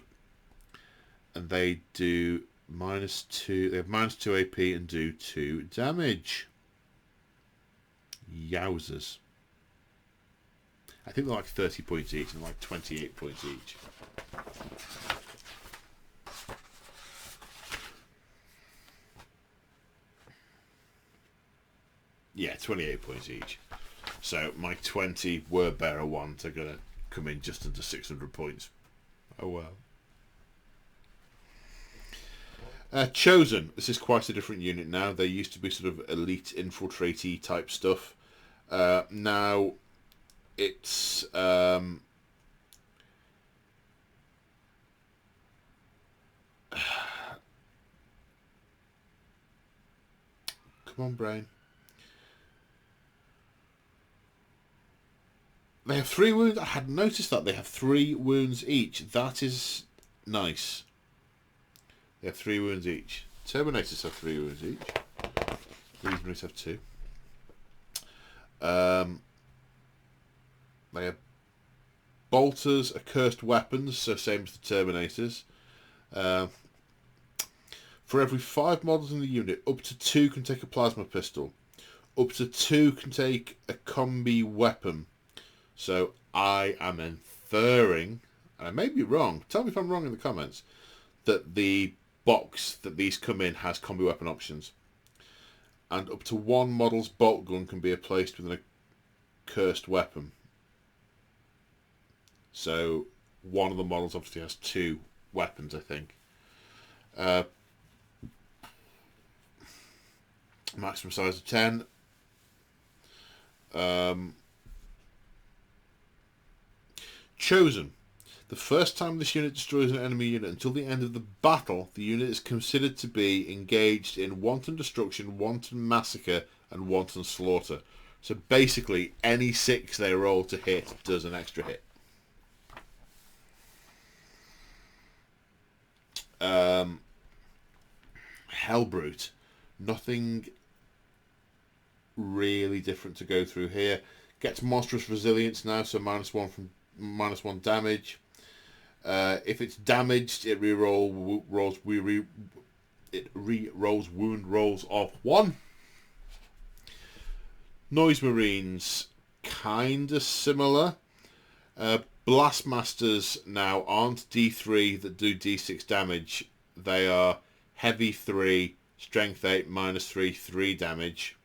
and they do -2. They have -2 AP and do 2 damage. Yowzers. I think they're like 30 points each and like 28 points each. Yeah, 28 points each. So my 20 word bearer ones are going to come in just under 600 points. Oh well. Chosen. This is quite a different unit now. They used to be sort of elite infiltratey type stuff. Now it's come on, brain. They have 3 wounds. I hadn't noticed that. They have 3 wounds each. That is nice. They have 3 wounds each. Terminators have 3 wounds each. Legionaries have 2. They have bolters, accursed weapons, so same as the Terminators. For every 5 models in the unit, up to 2 can take a plasma pistol. Up to 2 can take a combi weapon. So I am inferring, and I may be wrong, tell me if I'm wrong in the comments, that the box that these come in has combi weapon options. And up to 1 model's bolt gun can be placed with an accursed weapon. So one of the models obviously has 2 weapons, I think. Maximum size of 10. Chosen. The first time this unit destroys an enemy unit until the end of the battle, the unit is considered to be engaged in wanton destruction, wanton massacre, and wanton slaughter. So basically, any 6 they roll to hit does an extra hit. Hellbrute. Nothing really different to go through here. Gets monstrous resilience now, so -1 from -1 damage. If it's damaged, it re-rolls wound rolls of 1. Noise Marines, kinda similar. Blastmasters now aren't D3 that do D6 damage. They are heavy 3, strength 8, -3, 3 damage.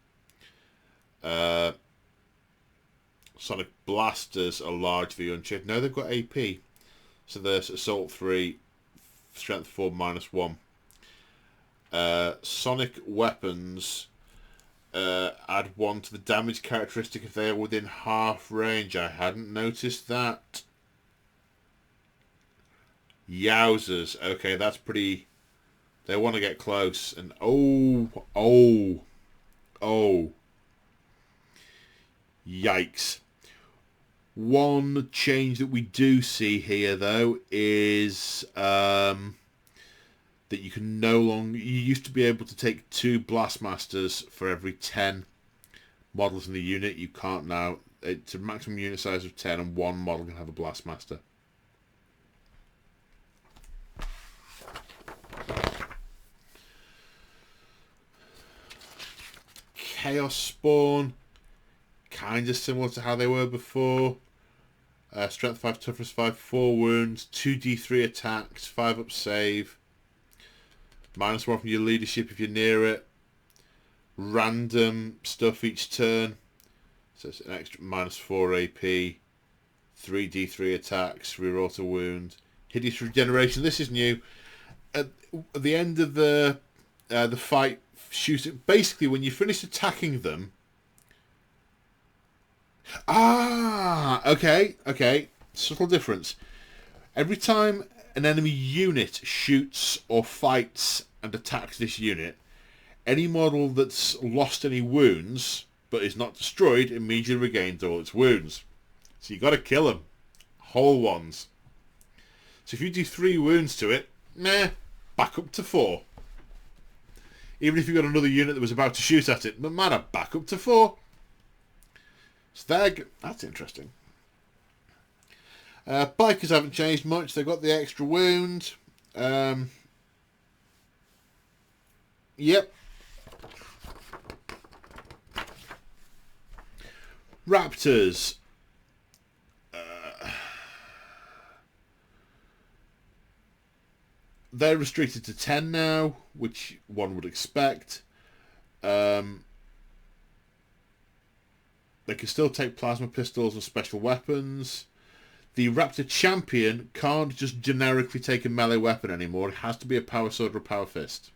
Sonic Blasters are largely unchanged. No, they've got AP. So there's Assault 3, Strength 4, -1. Sonic Weapons add 1 to the damage characteristic if they are within half range. I hadn't noticed that. Yowzers. Okay, that's pretty... They want to get close. And oh. Yikes. One change that we do see here, though, is that you can no longer... You used to be able to take 2 Blastmasters for every 10 models in the unit. You can't now. It's a maximum unit size of 10, and 1 model can have a Blastmaster. Chaos Spawn. Kind of similar to how they were before. Strength 5, Toughness 5, 4 wounds, 2d3 attacks, 5 up save. -1 from your leadership if you're near it. Random stuff each turn. So it's an extra -4 AP. 3d3 attacks, reroll to wound. Hideous Regeneration. This is new. At the end of the fight, shoot it. Basically, when you finish attacking them. Okay. Subtle difference. Every time an enemy unit shoots or fights and attacks this unit, any model that's lost any wounds but is not destroyed immediately regains all its wounds. So you got to kill them. Whole ones. So if you do 3 wounds to it, back up to 4. Even if you've got another unit that was about to shoot at it, no matter, back up to 4. Stag, that's interesting. Bikers haven't changed much. They've got the extra wound. Yep. Raptors. They're restricted to 10 now, which one would expect. They can still take plasma pistols and special weapons. The Raptor Champion can't just generically take a melee weapon anymore. It has to be a power sword or a power fist.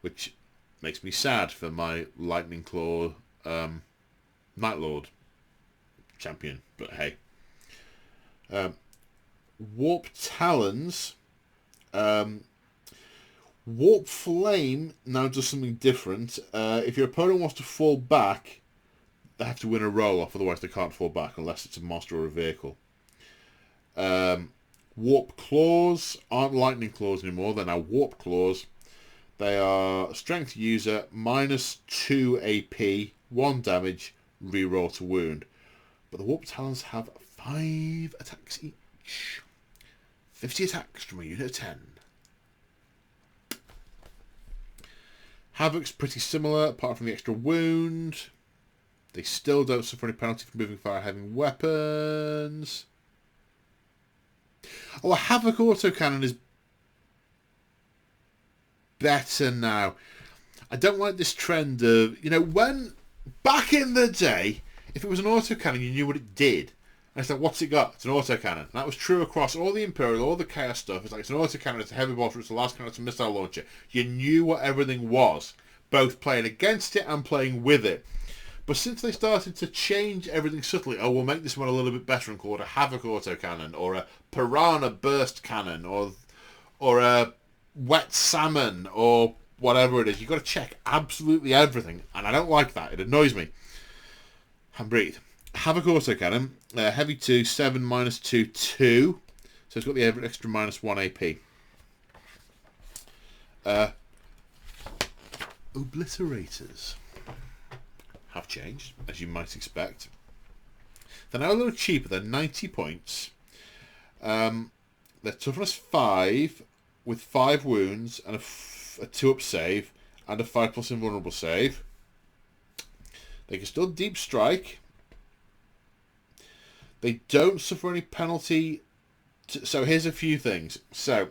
Which makes me sad for my Lightning Claw Night Lord champion. But hey. Warp Talons. Warp Flame now does something different. If your opponent wants to fall back, they have to win a roll-off, otherwise they can't fall back unless it's a monster or a vehicle. Warp Claws aren't Lightning Claws anymore, they're now Warp Claws. They are Strength User, -2 AP, 1 damage, reroll to wound. But the Warp Talons have 5 attacks each. 50 attacks from a unit of 10. Havoc's pretty similar, apart from the extra wound. They still don't suffer any penalty for moving fire having weapons. Oh, a Havoc autocannon is better now. I don't like this trend of, when back in the day, if it was an autocannon, you knew what it did. And it's like, what's it got? It's an autocannon. And that was true across all the Imperial, all the Chaos stuff. It's like, it's an autocannon, it's a heavy bolter, it's a last cannon, it's a missile launcher. You knew what everything was, both playing against it and playing with it. But since they started to change everything subtly, we'll make this one a little bit better and call it a Havoc autocannon, or a Piranha burst cannon, or a Wet Salmon, or whatever it is. You've got to check absolutely everything, and I don't like that. It annoys me. And breathe. Havoc autocannon, heavy 2, 7, -2, 2. So it's got the extra -1 AP. Obliterators have changed, as you might expect. They're now a little cheaper. They're 90 points. They're toughness 5 with 5 wounds and a 2-up save and a 5+ invulnerable save. They can still deep strike. They don't suffer any penalty. So here's a few things. So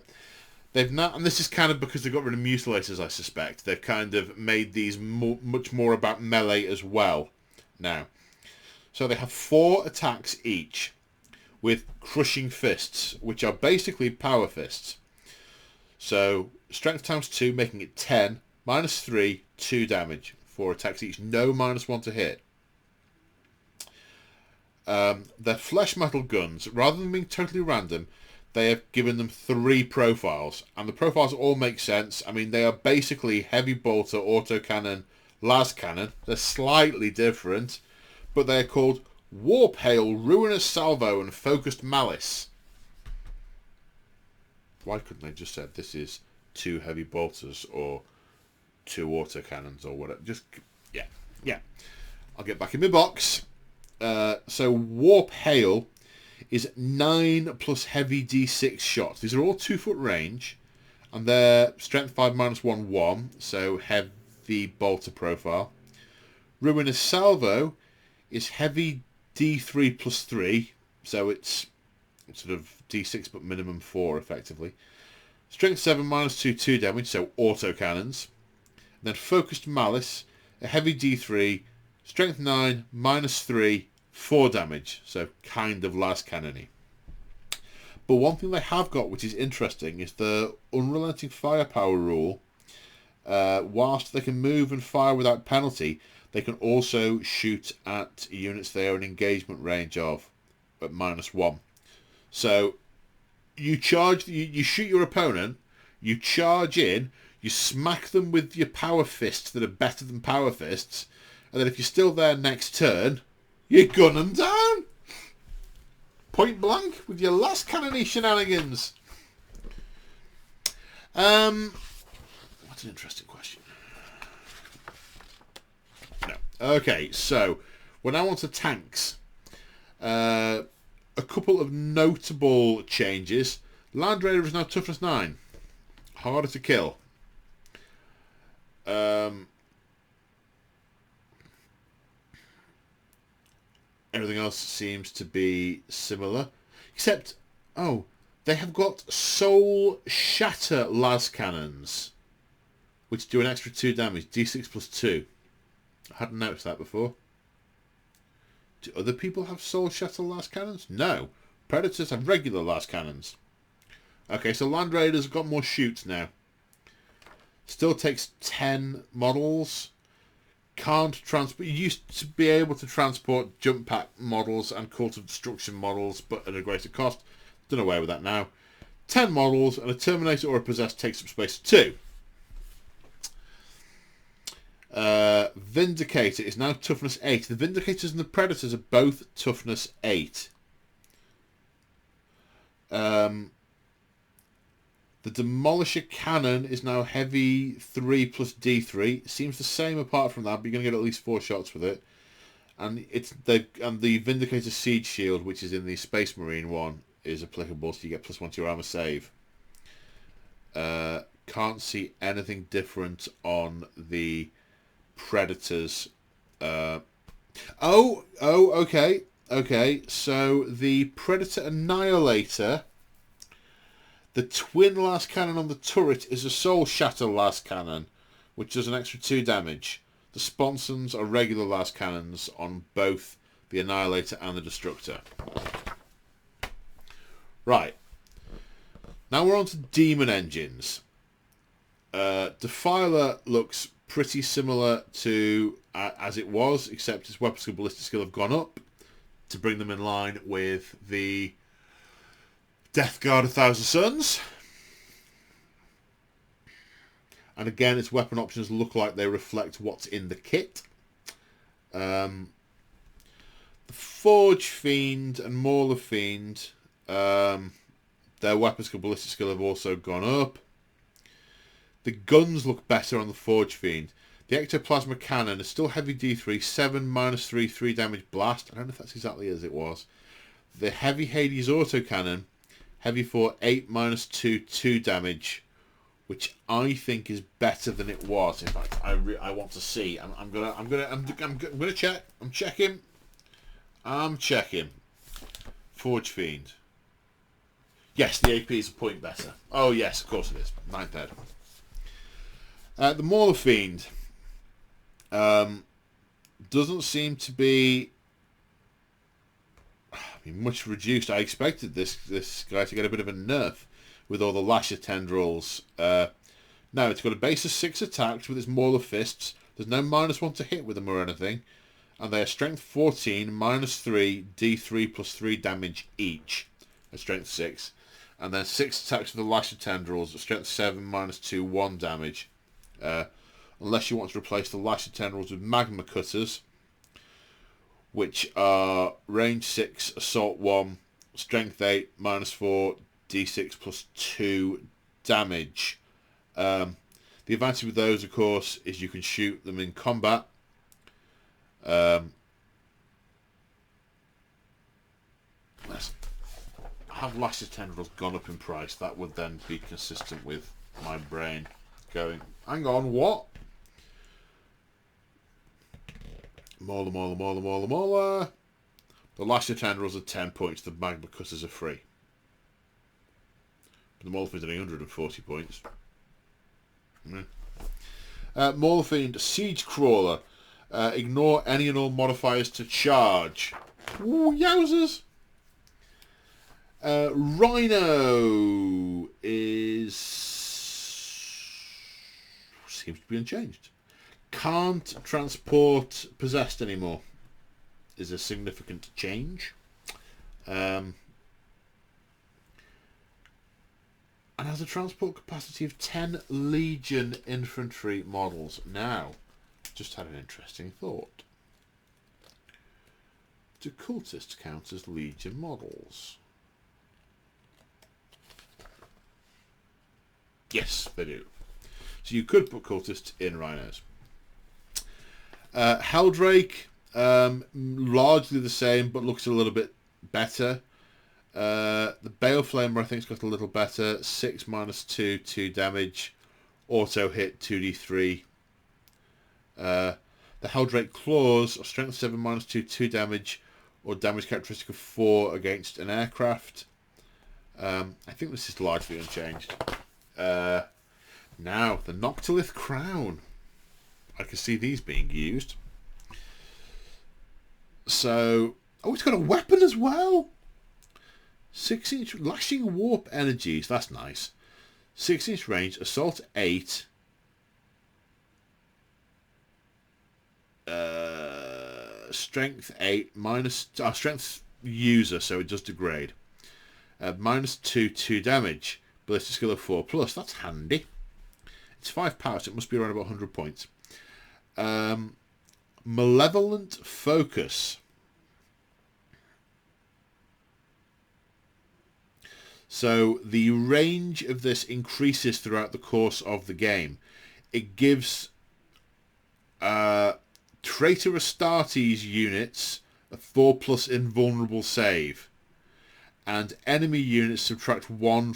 they've not, and this is kind of because they got rid of mutilators, I suspect. They've kind of made these much more about melee as well now. So they have 4 attacks each with crushing fists, which are basically power fists. So strength times 2, making it 10, -3, 2 damage, 4 attacks each, no -1 to hit. They're flesh metal guns. Rather than being totally random, they have given them 3 profiles, and the profiles all make sense. I mean, they are basically heavy bolter, autocannon, las cannon. They're slightly different, but they're called Warp Hail, Ruinous Salvo, and Focused Malice. Why couldn't they just said this is 2 heavy bolters or 2 autocannons or whatever? Just yeah. I'll get back in my box. So Warp Hail is 9 plus heavy D6 shots. These are all 2-foot range, and they're strength 5 -1, 1, so heavy bolter profile. Ruinous Salvo is heavy D3 plus 3, so it's sort of D6 but minimum 4 effectively. Strength 7 -2, 2 damage, so autocannons. Then Focused Malice, a heavy D3, strength 9 -3, 4 damage, so kind of last cannony. But one thing they have got, which is interesting, is the unrelenting firepower rule. Whilst they can move and fire without penalty, they can also shoot at units they are in engagement range of at -1. So you charge, you shoot your opponent, you charge in, you smack them with your power fists that are better than power fists, and then if you're still there next turn, you gun them down. Point blank with your last cannony shenanigans. That's an interesting question. No. Okay, so we're now on to tanks. A couple of notable changes. Land Raider is now toughness 9. Harder to kill. everything else seems to be similar. Except, oh, they have got Soul Shatter las cannons, which do an extra 2 damage, d6 plus 2. I hadn't noticed that before. Do other people have Soul Shatter las cannons? No. Predators have regular las cannons. Okay, so Land Raiders have got more shoots now. Still takes 10 models. Can't transport. You used to be able to transport jump pack models and Cult of Destruction models, but at a greater cost. Done away with that now. 10 models, and a Terminator or a Possessed takes up space 2. Vindicator is now toughness 8. The Vindicators and the Predators are both toughness 8. The Demolisher Cannon is now heavy 3 plus D3. It seems the same apart from that, but you're going to get at least 4 shots with it. And the Vindicator Siege Shield, which is in the Space Marine one, is applicable, so you get +1 to your armor save. Can't see anything different on the Predators. Okay. So the Predator Annihilator, the twin las cannon on the turret is a Soul Shatter las cannon, which does an extra 2 damage. The sponsons are regular las cannons on both the Annihilator and the Destructor. Right. Now we're on to Demon Engines. Defiler looks pretty similar to as it was, except its weapon skill, ballistic skill have gone up to bring them in line with the Death Guard 1,000 Suns. And again, its weapon options look like they reflect what's in the kit. The Forge Fiend and Mauler Fiend, their weapon skill, ballistic skill have also gone up. The guns look better on the Forge Fiend. The Ectoplasma Cannon is still heavy D3, 7 -3, 3 damage blast. I don't know if that's exactly as it was. The Heavy Hades Autocannon, heavy 4, 8 -2, 2 damage, which I think is better than it was. In fact, I want to see. I'm gonna check. I'm checking. Forge Fiend. Yes, the AP is a point better. Oh yes, of course it is. 9th head. The Mauler Fiend doesn't seem to be much reduced. I expected this guy to get a bit of a nerf with all the Lasher tendrils. No, it's got a base of 6 attacks with its Mauler Fists. There's no -1 to hit with them or anything. And they are strength 14, -3, D3 plus 3 damage each. At strength 6. And then 6 attacks with the Lasher tendrils at strength 7, -2, 1 damage. Unless you want to replace the Lasher tendrils with Magma Cutters, which are range 6, assault 1, strength 8, -4, d6 plus 2 damage. The advantage with those, of course, is you can shoot them in combat. Have Lasher tendrils gone up in price? That would then be consistent with my brain going, hang on, what? Mauler. The Lasher tendrils are 10 points. The Magma Cutters are free. But the Mauler Fiend are 140 points. Mauler Fiend, Siege Crawler. Ignore any and all modifiers to charge. Ooh, yowzers! Rhino seems to be unchanged. Can't transport Possessed anymore. Is a significant change. And has a transport capacity of 10 Legion infantry models. Now, just had an interesting thought. Do cultists count as Legion models? Yes, they do. So you could put cultists in rhinos. Helldrake, largely the same, but looks a little bit better. The Baleflamer, I think, has got a little better. 6 -2, 2 damage. Auto hit, 2d3. The Helldrake Claws are strength 7 -2, 2 damage. or damage characteristic of 4 against an aircraft. I think this is largely unchanged. Now, the Noctilith Crown. I can see these being used. So, oh, it's got a weapon as well. 6-inch lashing warp energies. That's nice. 6-inch range, assault 8. Strength 8 minus strength user, so it does degrade. Minus 2 damage. Ballistic skill of 4 plus. That's handy. It's 5 power, so it must be around about 100 points. Malevolent Focus. So the range of this increases throughout the course of the game. It gives Traitor Astartes units a 4+ invulnerable save, and enemy units subtract 1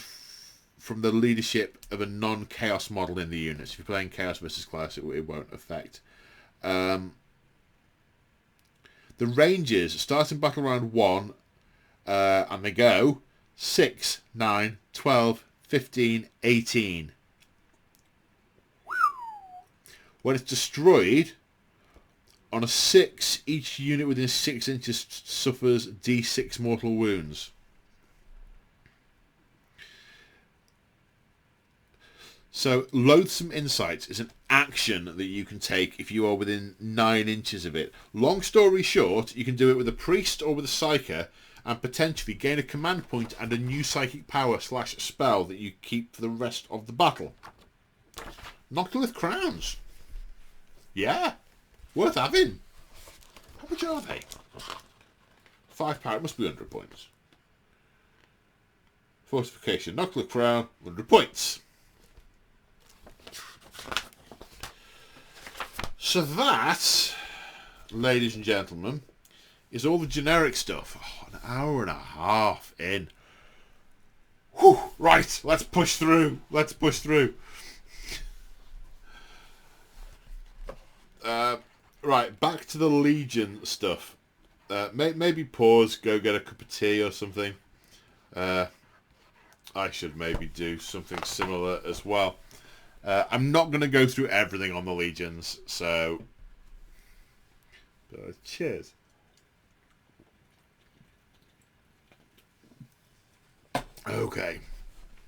from the leadership of a non-chaos model in the units. If you're playing Chaos versus Class, it won't affect. The ranges start in battle round 1, and they go 6, 9, 12, 15, 18. When it's destroyed, on a 6, each unit within 6 inches suffers D6 mortal wounds. So, Loathsome Insights is an action that you can take if you are within 9 inches of it. Long story short, you can do it with a priest or with a psyker, and potentially gain a command point and a new psychic power / spell that you keep for the rest of the battle. Noctilith Crowns. Yeah. Worth having. How much are they? 5 power. It must be 100 points. Fortification. Noctilith Crown. 100 points. So that, ladies and gentlemen, is all the generic stuff. Oh, an hour and a half in. Whew, right, let's push through. Let's push through. Right, back to the Legion stuff. Maybe pause, go get a cup of tea or something. I should maybe do something similar as well. I'm not going to go through everything on the Legions, so... cheers. Okay.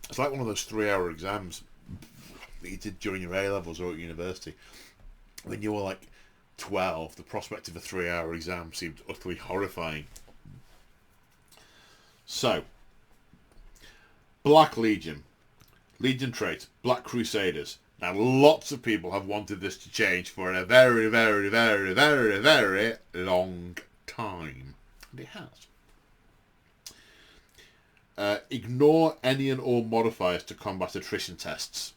It's like one of those 3-hour exams that you did during your A-levels or at university. When you were like 12, the prospect of a 3-hour exam seemed utterly horrifying. So, Black Legion. Legion trait, Black Crusaders. Now, lots of people have wanted this to change for a very, very, very, very, very long time. And it has. Ignore any and all modifiers to combat attrition tests.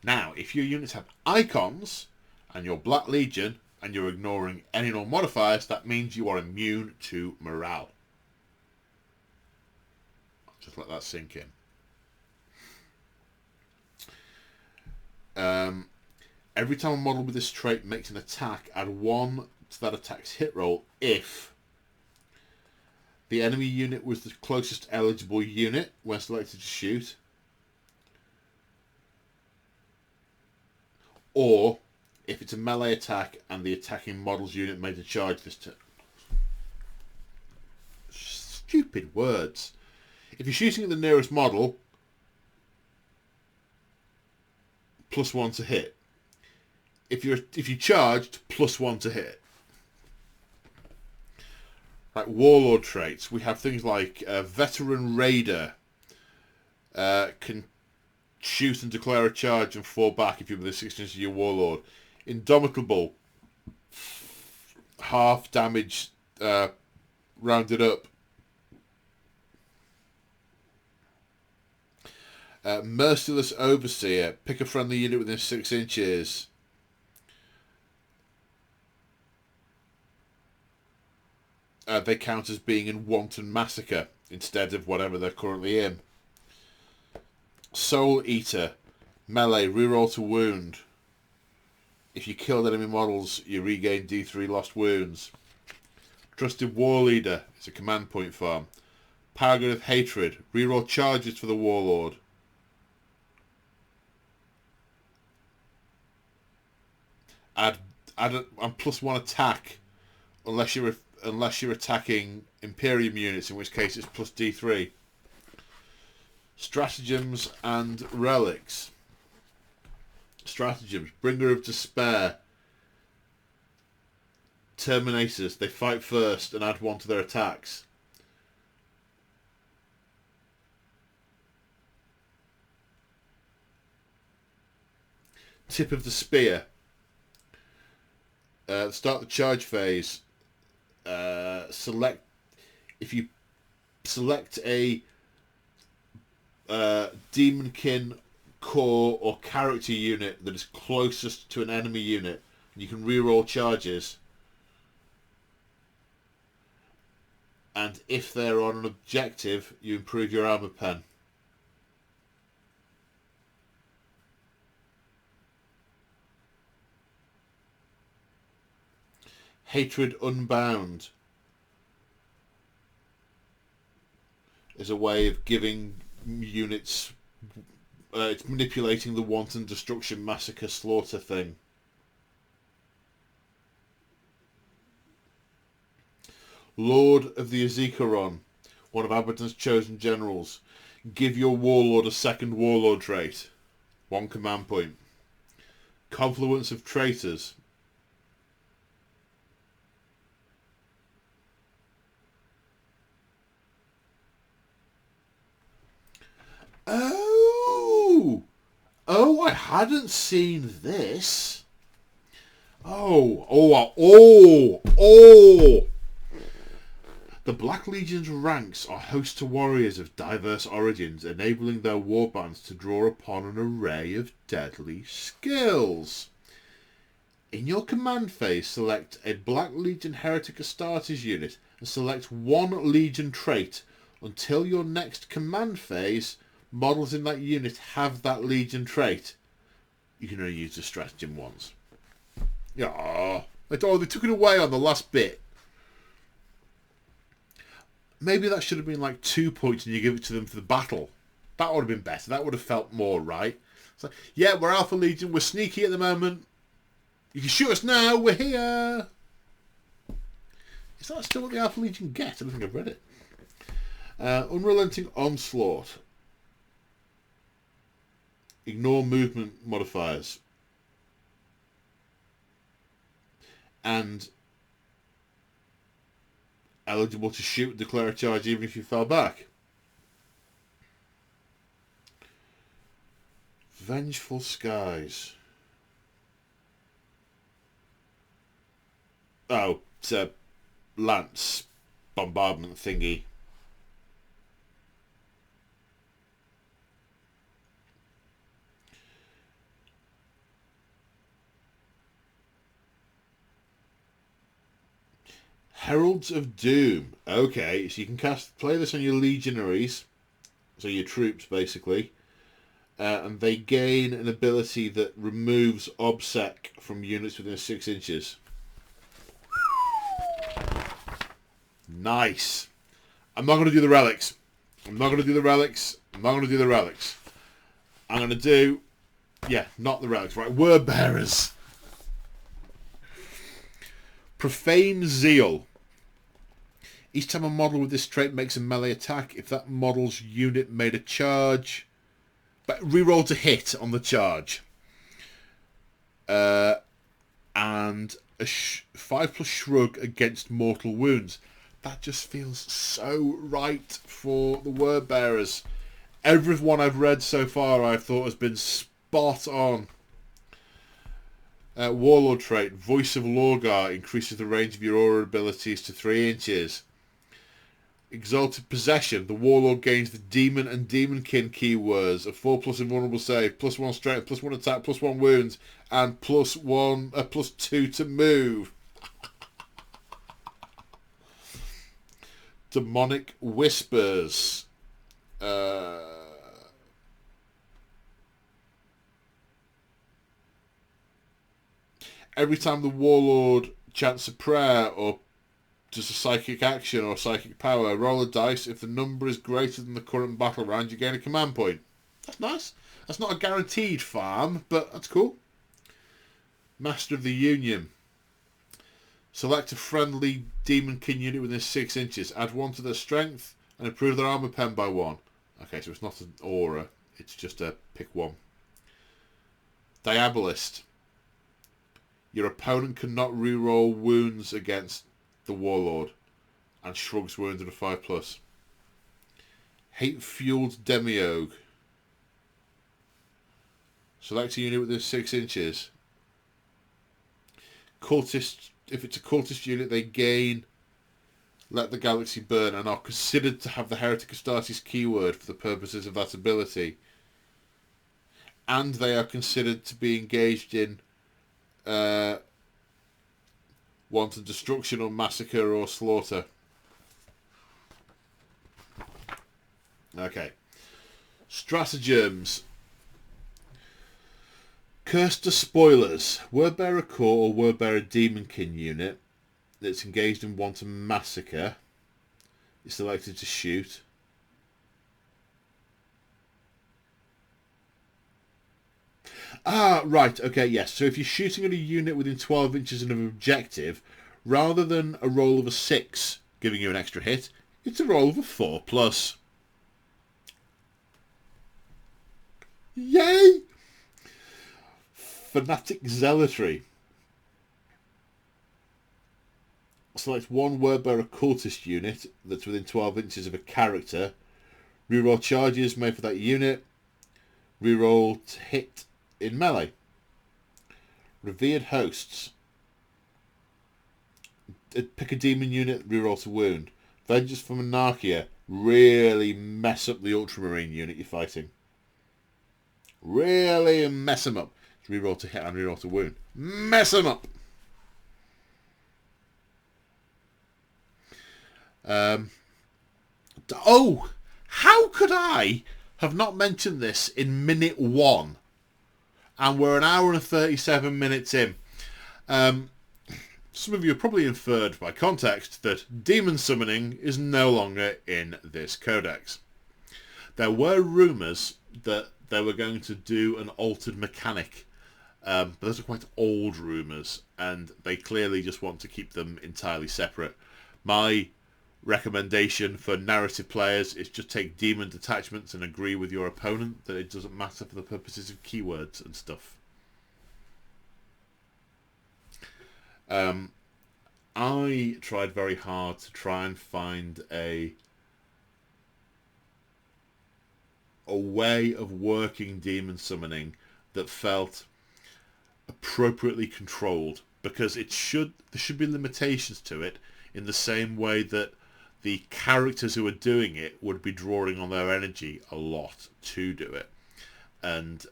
Now, if your units have icons, and you're Black Legion, and you're ignoring any and all modifiers, that means you are immune to morale. Just let that sink in. Every time a model with this trait makes an attack, add 1 to that attack's hit roll if the enemy unit was the closest eligible unit when selected to shoot, or if it's a melee attack and the attacking model's unit made a charge this turn. Stupid words. If you're shooting at the nearest model, +1 to hit. If you charged, +1 to hit. Like Warlord traits, we have things like Veteran Raider can shoot and declare a charge and fall back if you're within 6 inches of your Warlord. Indomitable, half damage rounded up. Merciless Overseer, pick a friendly unit within 6 inches. They count as being in Wanton Massacre instead of whatever they're currently in. Soul Eater, melee, reroll to wound. If you killed enemy models, you regain D3 lost wounds. Trusted War Leader. It's a command point farm. Paragon of Hatred. Reroll charges for the Warlord. Add and +1 attack, unless you're attacking Imperium units, in which case it's +D3. Stratagems and relics. Stratagems. Bringer of Despair. Terminators. They fight first and add 1 to their attacks. Tip of the Spear. Start the charge phase. If you select a Demonkin core or character unit that is closest to an enemy unit, you can reroll charges. And if they're on an objective, you improve your armor pen. Hatred Unbound is a way of giving units... it's manipulating the wanton destruction, massacre, slaughter thing. Lord of the Azekaron, one of Abaddon's chosen generals. Give your warlord a 2nd warlord trait. 1 command point. Confluence of Traitors. Oh, I hadn't seen this. The Black Legion's ranks are hosts to warriors of diverse origins, enabling their warbands to draw upon an array of deadly skills. In your command phase, select a Black Legion Heretic Astartes unit and select 1 Legion trait. Until your next command phase, models in that unit have that Legion trait. You can only use the stratagem once. Yeah, they took it away on the last bit. Maybe that should have been like 2 points and you give it to them for the battle. That would have been better. That would have felt more right. It's like, yeah, we're Alpha Legion. We're sneaky at the moment. You can shoot us now. We're here. Is that still what the Alpha Legion get? I don't think I've read it. Unrelenting Onslaught. Ignore movement modifiers. And eligible to shoot, declare a charge even if you fell back. Vengeful Skies. Oh, it's a lance bombardment thingy. Heralds of Doom. Okay, so you can play this on your legionaries, so your troops basically, and they gain an ability that removes OBSEC from units within 6 inches. Nice. I'm not going to do the relics. I'm not going to do the relics. I'm going to do... yeah, not the relics. Right, Word Bearers. Profane Zeal. Each time a model with this trait makes a melee attack, if that model's unit made a charge... but reroll to hit on the charge. And a 5+ shrug against mortal wounds. That just feels so right for the Word Bearers. Everyone I've read so far I've thought has been spot on. Warlord trait. Voice of Lorgar increases the range of your aura abilities to 3 inches. Exalted Possession. The Warlord gains the Demon and Demonkin keywords. A 4+ invulnerable save, +1 strength, +1 attack, +1 wounds, and +2 to move. Demonic Whispers. Every time the Warlord chants a prayer or does a psychic action or psychic power. Roll a dice. If the number is greater than the current battle round, you gain a command point. That's nice. That's not a guaranteed farm, but that's cool. Master of the Union. Select a friendly Demonkin unit within 6 inches. Add 1 to their strength and improve their armor pen by 1. Okay, so it's not an aura. It's just a pick 1. Diabolist. Your opponent cannot reroll wounds against the Warlord and shrugs wounds at a 5+. Hate-fueled Demiurge. Select a unit within 6 inches. Cultist. If it's a cultist unit, they gain Let the Galaxy Burn and are considered to have the Heretic Astartes keyword for the purposes of that ability. And they are considered to be engaged in wanton destruction or massacre or slaughter. Okay. Stratagems. Cursed to Spoilers. Wordbearer Core or Wordbearer Demonkin unit that's engaged in wanton massacre is selected to shoot. Ah, right, okay, yes. So if you're shooting at a unit within 12 inches of an objective, rather than a roll of a 6 giving you an extra hit, it's a roll of a 4+. Yay! Fanatic Zealotry. Select 1 Wordbearer Cultist unit that's within 12 inches of a character. Reroll charges made for that unit. Reroll to hit in melee. Revered Hosts. Pick a demon unit, reroll to wound. Vengeance from Anarchia. Really mess up the Ultramarine unit you're fighting. Really mess them up. Reroll to hit and reroll to wound. Mess them up! Oh! How could I have not mentioned this in minute 1? And we're an hour and 37 minutes in. Some of you have probably inferred by context that demon summoning is no longer in this codex. There were rumours that they were going to do an altered mechanic, but those are quite old rumours, and they clearly just want to keep them entirely separate. My recommendation for narrative players is just take demon detachments and agree with your opponent that it doesn't matter for the purposes of keywords and stuff. I tried very hard to try and find a way of working demon summoning that felt appropriately controlled, because there should be limitations to it in the same way that the characters who are doing it would be drawing on their energy a lot to do it, and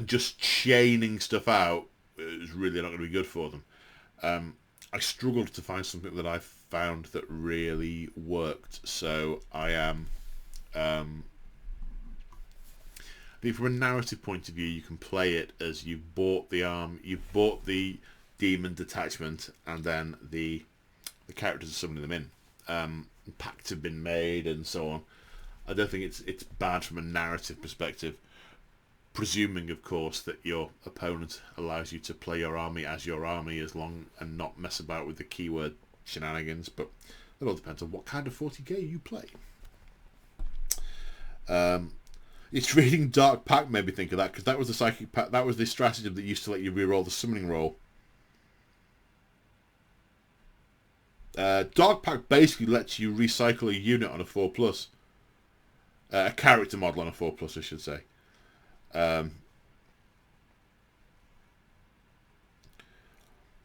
just chaining stuff out is really not going to be good for them. I struggled to find something that I found that really worked, so I am. I think from a narrative point of view, you can play it as you've bought the demon detachment, and then the characters are summoning them in. Pacts have been made and so on. I don't think it's bad from a narrative perspective, presuming of course that your opponent allows you to play your army as your army as long and not mess about with the keyword shenanigans, but it all depends on what kind of 40k you play. It's reading Dark Pact made me think of that, because that was the psychic pact, that was the stratagem that used to let you reroll the summoning roll. Dark Pact basically lets you recycle a unit on a 4+. A character model on a 4+, I should say.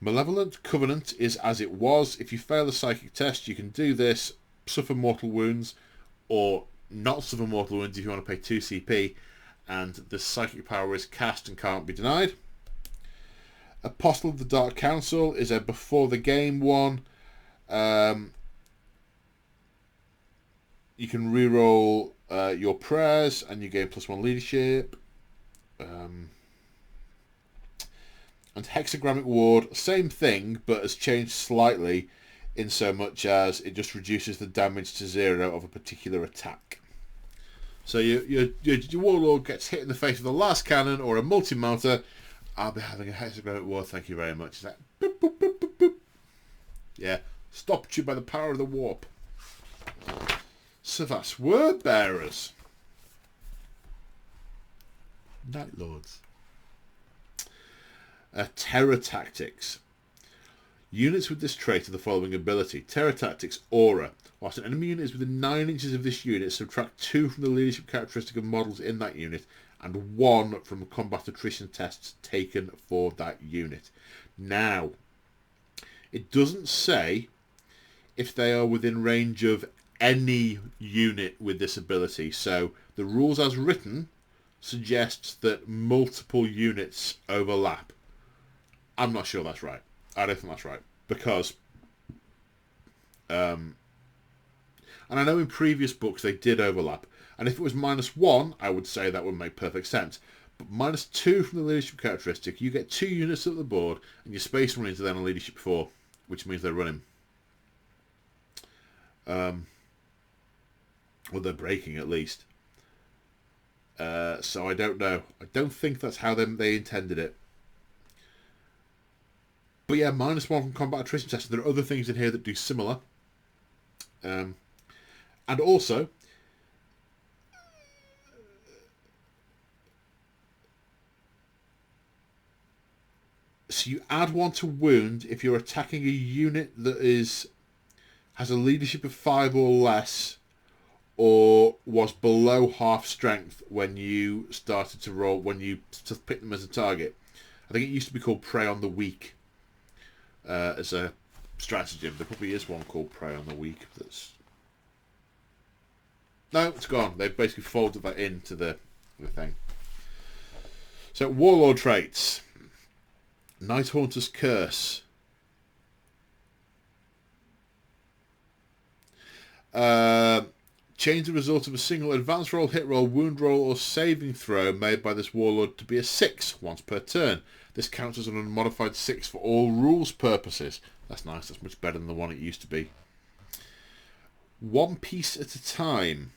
Malevolent Covenant is as it was. If you fail the psychic test, you can do this, suffer mortal wounds, or not suffer mortal wounds if you want to pay 2 CP, and the psychic power is cast and can't be denied. Apostle of the Dark Council is a before the game one. You can reroll your prayers and you gain +1 leadership. And Hexagrammic Ward, same thing, but has changed slightly in so much as it just reduces the damage to 0 of a particular attack. So your Warlord gets hit in the face with a last cannon or a multi-mounter. I'll be having a Hexagrammic Ward, thank you very much. Is that boop, boop, boop, boop, boop. Yeah, stopped you by the power of the warp. So that's Word Bearers. Night Lords. Terror Tactics. Units with this trait have the following ability. Terror Tactics Aura. Whilst an enemy unit is within 9 inches of this unit, subtract 2 from the leadership characteristic of models in that unit and 1 from combat attrition tests taken for that unit. Now, it doesn't say if they are within range of any unit with this ability. So the rules as written suggests that multiple units overlap. I'm not sure that's right. I don't think that's right. Because, and I know in previous books they did overlap. And if it was -1, I would say that would make perfect sense. But -2 from the leadership characteristic, you get 2 units at the board, and your Space Marines are then on leadership 4, which means they're running. Or they're breaking at least. So I don't know. I don't think that's how they intended it. But yeah, -1 from combat attrition tests. There are other things in here that do similar. And also, so you add 1 to wound if you're attacking a unit that has a leadership of 5 or less, or was below half strength when you started to roll, when you picked them as a target. I think it used to be called Prey on the Weak as a stratagem. There probably is one called Prey on the Weak. No, it's gone. They've basically folded that into the thing. So, Warlord traits. Night Haunter's Curse. Change the result of a single advance roll, hit roll, wound roll, or saving throw made by this Warlord to be a 6 once per turn. This counts as an unmodified 6 for all rules purposes. That's nice. That's much better than the one it used to be. 1 piece at a time.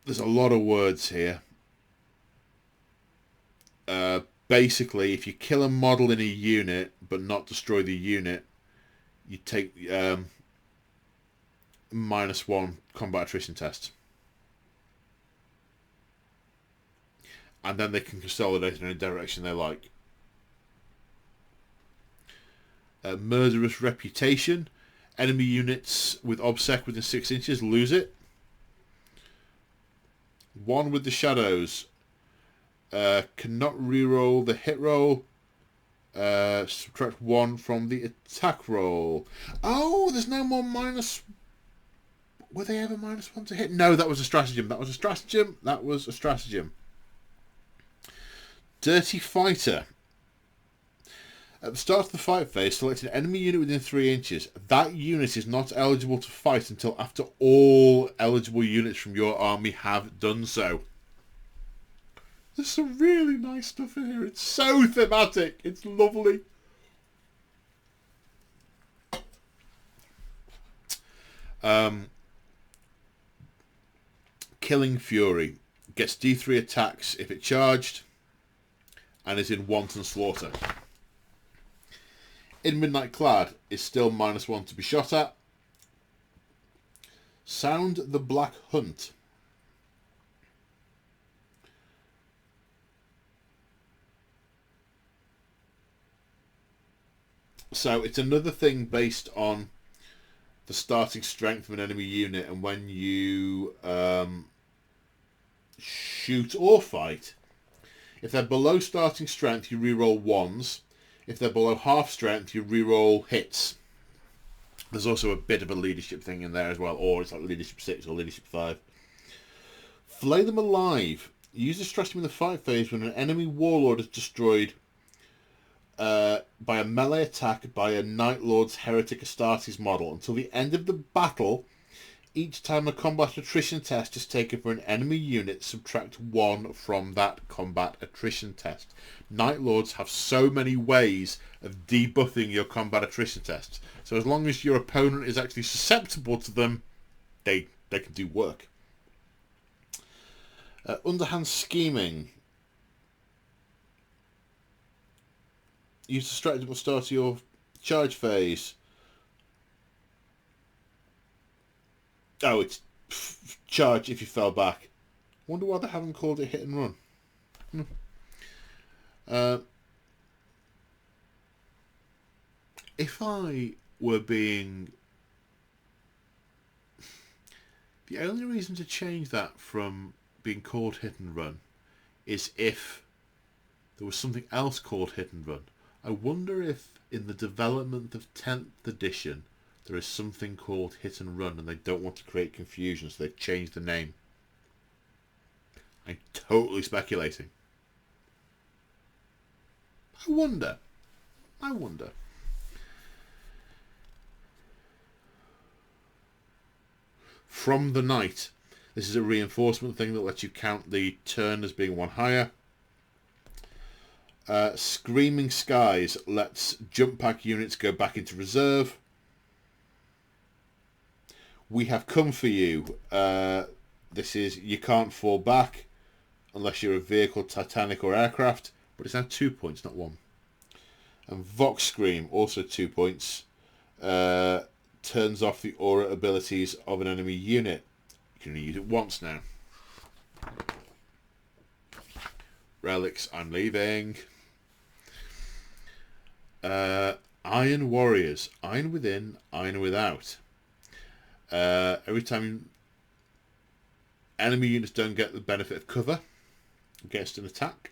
There's a lot of words here. Basically, if you kill a model in a unit but not destroy the unit, you take -1 combat attrition test. And then they can consolidate in any direction they like. Murderous Reputation. Enemy units with obsec within 6 inches lose it. 1 with the Shadows. Cannot reroll the hit roll. Subtract 1 from the attack roll. Oh, there's no more minus. Were they ever -1 to hit? No, that was a stratagem. That was a stratagem. That was a stratagem. Dirty Fighter. At the start of the fight phase, select an enemy unit within 3 inches. That unit is not eligible to fight until after all eligible units from your army have done so. There's some really nice stuff in here. It's so thematic. It's lovely. Killing Fury. Gets D3 attacks if it charged and is in wanton slaughter. In Midnight Clad is still -1 to be shot at. Sound the Black Hunt. So it's another thing based on the starting strength of an enemy unit, and when you shoot or fight, if they're below starting strength, you reroll 1s. If they're below half strength, you reroll hits. There's also a bit of a leadership thing in there as well, or it's like leadership 6 or leadership 5. Flay them alive. Use the stratagem in the fight phase when an enemy warlord is destroyed. by a melee attack by a Night Lord's Heretic Astartes model. Until the end of the battle, each time a combat attrition test is taken for an enemy unit, subtract 1 from that combat attrition test. Night Lords have so many ways of debuffing your combat attrition tests. So as long as your opponent is actually susceptible to them, they can do work. Underhand scheming. Use the strategy at the start of your charge phase. Oh, it's charge if you fell back. Wonder why they haven't called it hit and run. If I were being... The only reason to change that from being called hit and run is if there was something else called hit and run. I wonder if in the development of 10th edition there is something called hit and run and they don't want to create confusion, so they've changed the name. I'm totally speculating. I wonder. From the Night. This is a reinforcement thing that lets you count the turn as being one higher. Screaming Skies lets jump pack units go back into reserve. We Have Come For You. This is you can't fall back unless you're a vehicle, Titanic or aircraft, but it's now 2 points, not 1. And Vox Scream, also 2 points, turns off the aura abilities of an enemy unit. You can only use it once now. Relics, I'm leaving. Iron Warriors, Iron Within, Iron Without. Every time enemy units don't get the benefit of cover against an attack,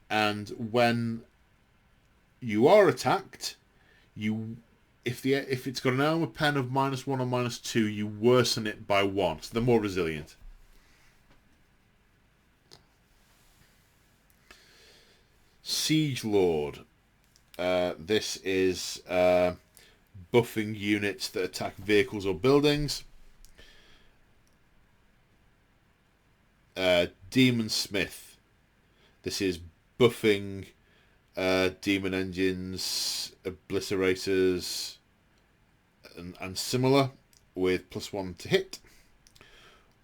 and when you are attacked, if it's got an armor pen of -1 or -2, you worsen it by 1, so they're more resilient. Siege Lord. This is buffing units that attack vehicles or buildings. Demon Smith. This is buffing demon engines, obliterators, and similar, with +1 to hit.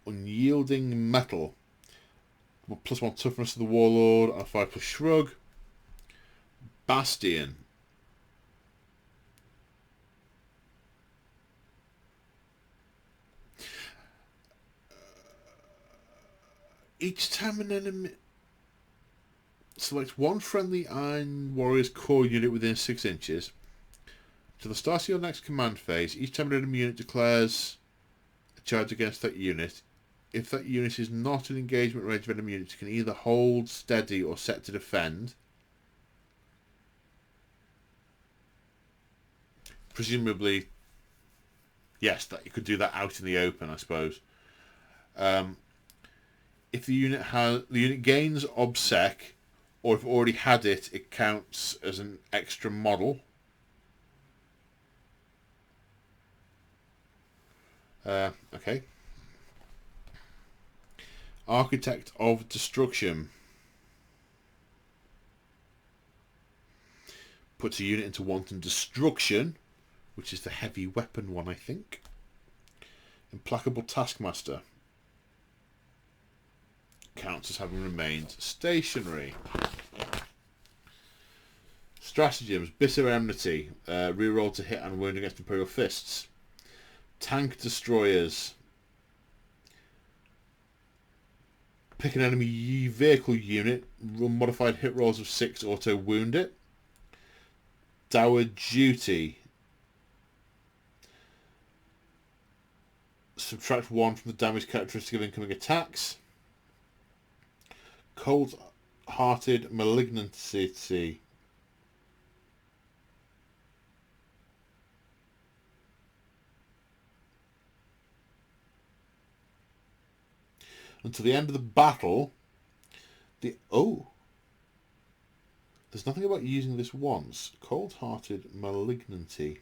Unyielding Metal. +1 toughness to the Warlord and a 5+ shrug. Bastion. Each time an enemy selects one friendly Iron Warriors core unit within 6 inches, to the start of your next command phase, each time an enemy unit declares a charge against that unit, if that unit is not in engagement range of enemy units, you can either hold, steady, or set to defend. Presumably, yes, that you could do that out in the open, I suppose. If the unit gains OBSEC, or if it already had it, it counts as an extra model. Okay. Architect of Destruction. Puts a unit into wanton destruction, which is the heavy weapon one, I think. Implacable Taskmaster. Counts as having remained stationary. Stratagems. Bitter Enmity. Reroll to hit and wound against Imperial Fists. Tank Destroyers. Pick an enemy vehicle unit. Run modified hit rolls of 6. Auto wound it. Dour Duty. Subtract 1 from the damage characteristic of incoming attacks. Cold-Hearted Malignancy. Until the end of the battle, There's nothing about using this once. Cold-hearted malignity.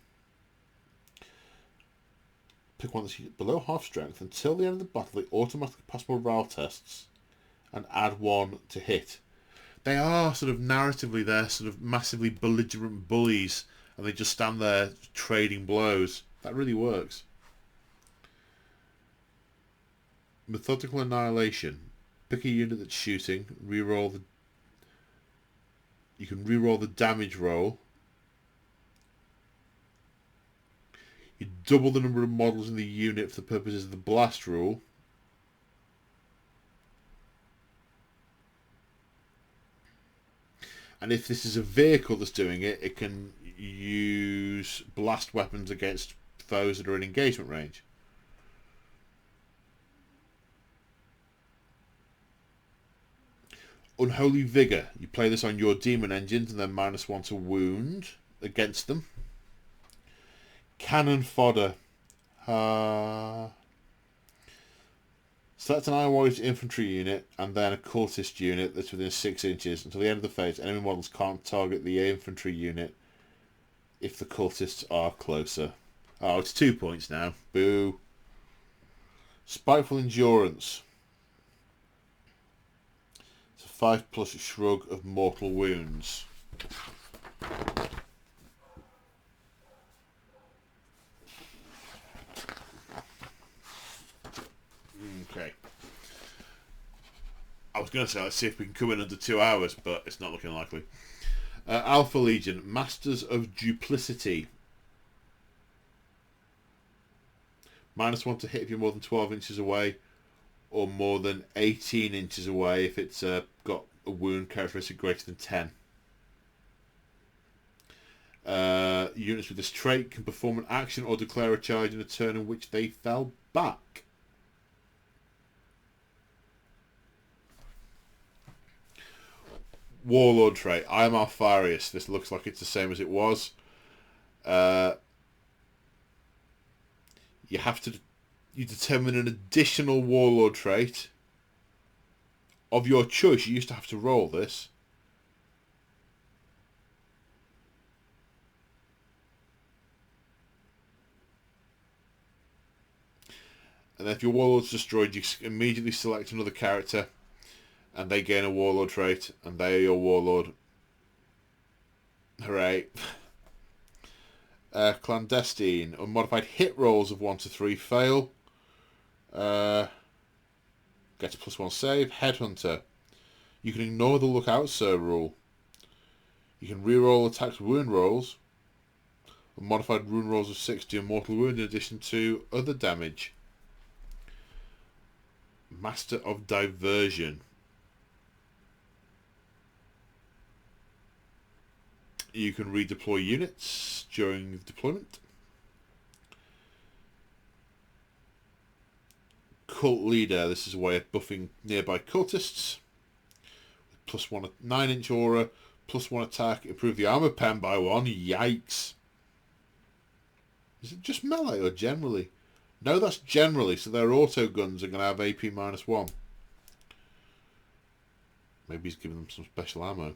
Pick one that's below half strength. Until the end of the battle, they automatically pass morale tests and add 1 to hit. They are sort of narratively, they're sort of massively belligerent bullies, and they just stand there trading blows. That really works. Methodical annihilation. Pick a unit that's shooting. Reroll the. You can reroll the damage roll. You double the number of models in the unit for the purposes of the blast rule. And if this is a vehicle that's doing it, it can use blast weapons against foes that are in engagement range. Unholy Vigour. You play this on your demon engines and then -1 to wound against them. Cannon Fodder. Select an Iron Warriors infantry unit and then a cultist unit that's within 6 inches. Until the end of the phase, enemy models can't target the infantry unit if the cultists are closer. Oh, it's 2 points now. Boo. Spiteful Endurance. It's a 5+ shrug of mortal wounds. Okay. I was going to say, let's see if we can come in under 2 hours, but it's not looking likely. Alpha Legion, Masters of Duplicity. -1 to hit if you're more than 12 inches away, or more than 18 inches away if it's got a wound characteristic greater than 10. Units with this trait can perform an action or declare a charge in a turn in which they fell back. Warlord trait. I am Alfarius. This looks like it's the same as it was. You determine an additional warlord trait of your choice. You used to have to roll this. And then if your warlord's destroyed, you immediately select another character and they gain a warlord trait and they are your warlord. Hooray. Clandestine. Unmodified hit rolls of 1 to 3 fail. Gets a +1 save. Headhunter. You can ignore the lookout sir rule. You can reroll attacks wound rolls. Unmodified wound rolls of 60 and mortal wound in addition to other damage. Master of Diversion. You can redeploy units during the deployment. Cult Leader. This is a way of buffing nearby cultists. +1 9-inch aura, +1 attack, improve the armor pen by 1. Yikes. Is it just melee or generally? No, that's generally, so their auto guns are going to have AP -1. Maybe he's giving them some special ammo.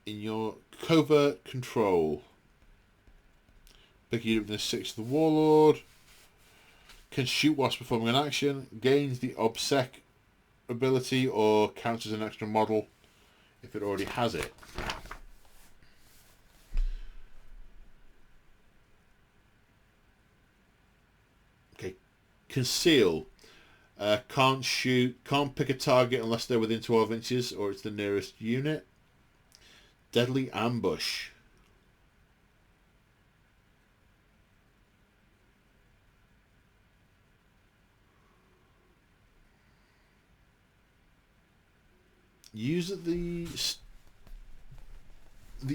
In your covert control, pick a unit within 6 of the warlord. Can shoot whilst performing an action. Gains the obsec ability or counts as an extra model if it already has it. Okay, conceal. Can't shoot. Can't pick a target unless they're within 12 inches or it's the nearest unit. Deadly ambush. Use at the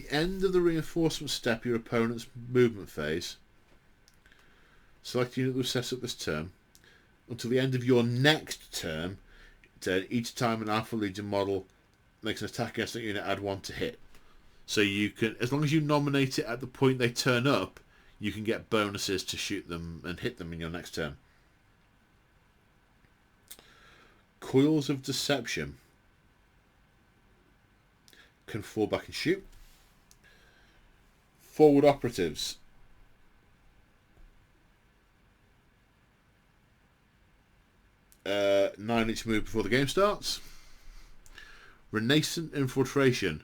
end of the reinforcement step your opponent's movement phase. Select a unit that was set up this turn. Until the end of your next turn, each time an Alpha Legion model makes an attack against that unit, add 1 to hit. So you can, as long as you nominate it at the point they turn up, you can get bonuses to shoot them and hit them in your next turn. Coils of Deception. can fall back and shoot. Forward operatives. Uh, 9-inch move before the game starts. Renaissance infiltration.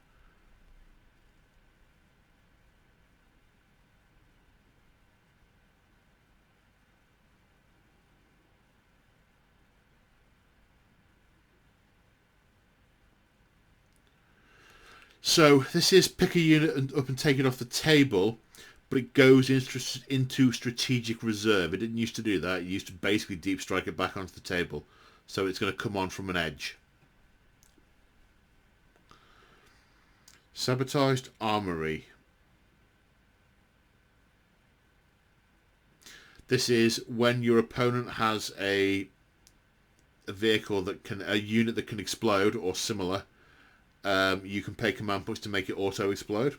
So this is pick a unit up and take it off the table, but it goes into strategic reserve. It didn't used to do that. It used to basically deep strike it back onto the table. So it's going to come on from an edge. Sabotaged armory. This is when your opponent has a vehicle that can, a unit that can explode or similar. You can pay command points to make it auto explode.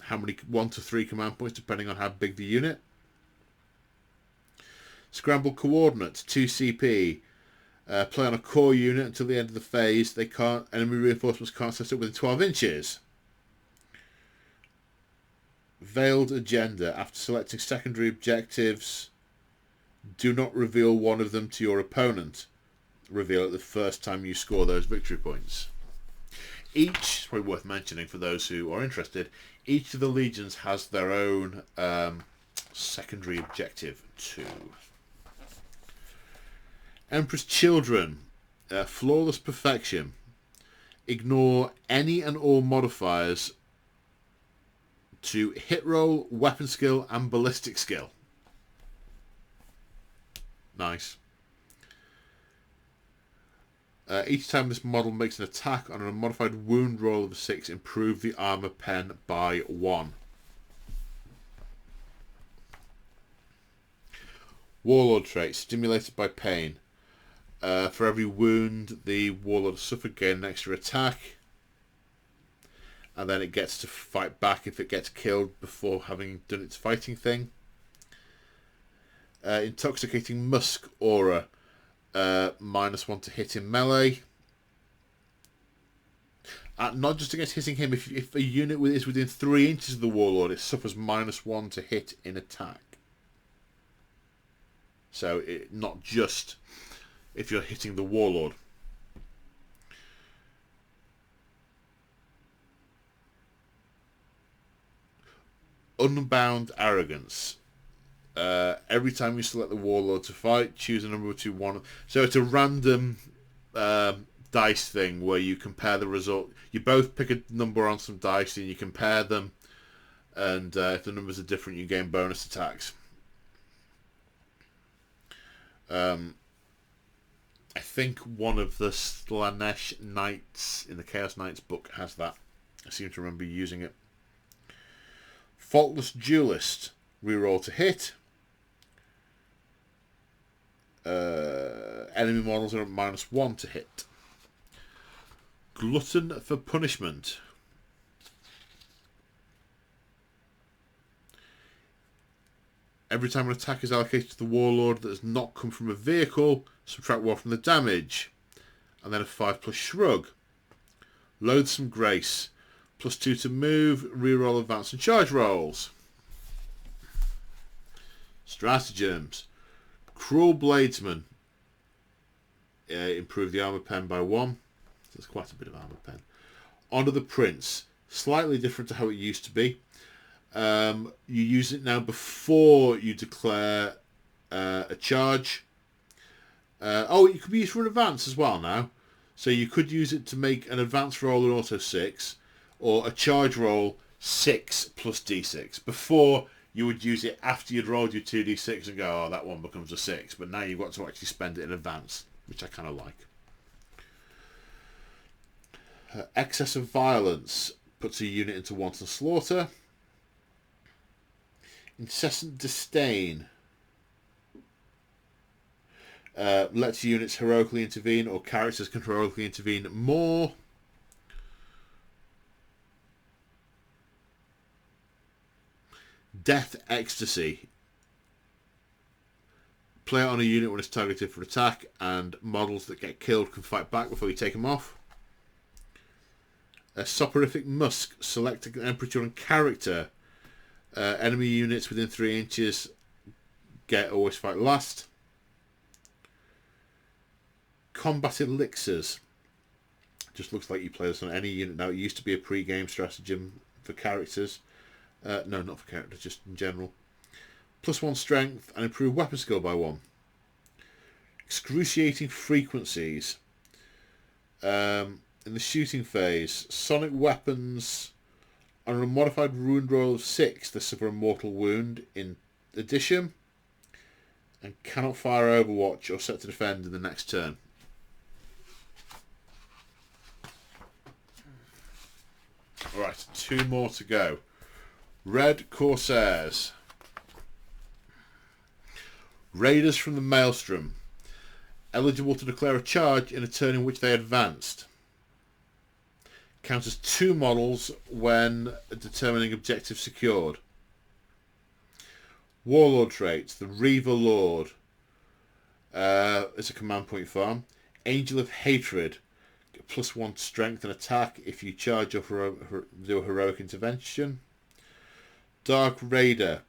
How many? 1 to 3 command points depending on how big the unit. Scramble coordinates, 2 CP. Play on a core unit until the end of the phase. They can't. Enemy reinforcements can't set up within 12 inches. Veiled agenda. After selecting secondary objectives, do not reveal one of them to your opponent. Reveal it the first time you score those victory points. Each, it's probably worth mentioning for those who are interested, each of the legions has their own secondary objective too. Emperor's Children, flawless perfection. Ignore any and all modifiers to hit roll, weapon skill, and ballistic skill. Nice. Each time this model makes an attack on a modified wound roll of a 6, improve the armor pen by 1. Warlord trait, stimulated by pain. For every wound the warlord suffered, gain an extra attack. And then it gets to fight back if it gets killed before having done its fighting thing. Intoxicating musk aura. -1 to hit in melee. Not just against hitting him. If a unit is within 3 inches of the warlord, it suffers -1 to hit in attack. So not just if you're hitting the warlord. Unbound arrogance. Every time you select the warlord to fight, choose a number between 1. So it's a random dice thing where you compare the result. You both pick a number on some dice and you compare them, and if the numbers are different, you gain bonus attacks. I think one of the Slanesh Knights in the Chaos Knights book has that. I seem to remember using it. Faultless Duelist. Reroll to hit. Enemy models are at -1 to hit. Glutton for punishment. Every time an attack is allocated to the warlord that has not come from a vehicle, subtract 1 from the damage. And then a 5+ shrug. Loathsome Grace. +2 to move, reroll advance and charge rolls. Stratagems. Cruel Bladesman. Improve the armor pen by 1. That's quite a bit of armor pen. Honor the Prince. Slightly different to how it used to be. You use it now before you declare a charge. It could be used for an advance as well now. So you could use it to make an advance roll an auto 6, or a charge roll 6 plus d6. Before, you would use it after you'd rolled your 2d6 and go, oh, that one becomes a 6. But now you've got to actually spend it in advance, which I kind of like. Excess of violence puts a unit into wanton slaughter. Incessant disdain lets units heroically intervene, or characters can heroically intervene more. Death Ecstasy. Play it on a unit when it's targeted for attack, and models that get killed can fight back before you take them off. A soporific musk. Select an temperature and character. Enemy units within 3 inches get always fight last. Combat elixirs. Just looks like you play this on any unit now. It used to be a pre-game stratagem for characters. No, not for characters, just in general. +1 strength and improve weapon skill by 1. Excruciating frequencies. In the shooting phase, sonic weapons on a modified wound roll of 6, they suffer a mortal wound in addition and cannot fire Overwatch or set to defend in the next turn. Alright, 2 more to go. Red Corsairs. Raiders from the Maelstrom. Eligible to declare a charge in a turn in which they advanced. Counters 2 models when determining objective secured. Warlord traits. The Reaver Lord. It's a command point farm. Angel of Hatred. +1 strength and attack if you charge or do a heroic intervention. Dark Raider.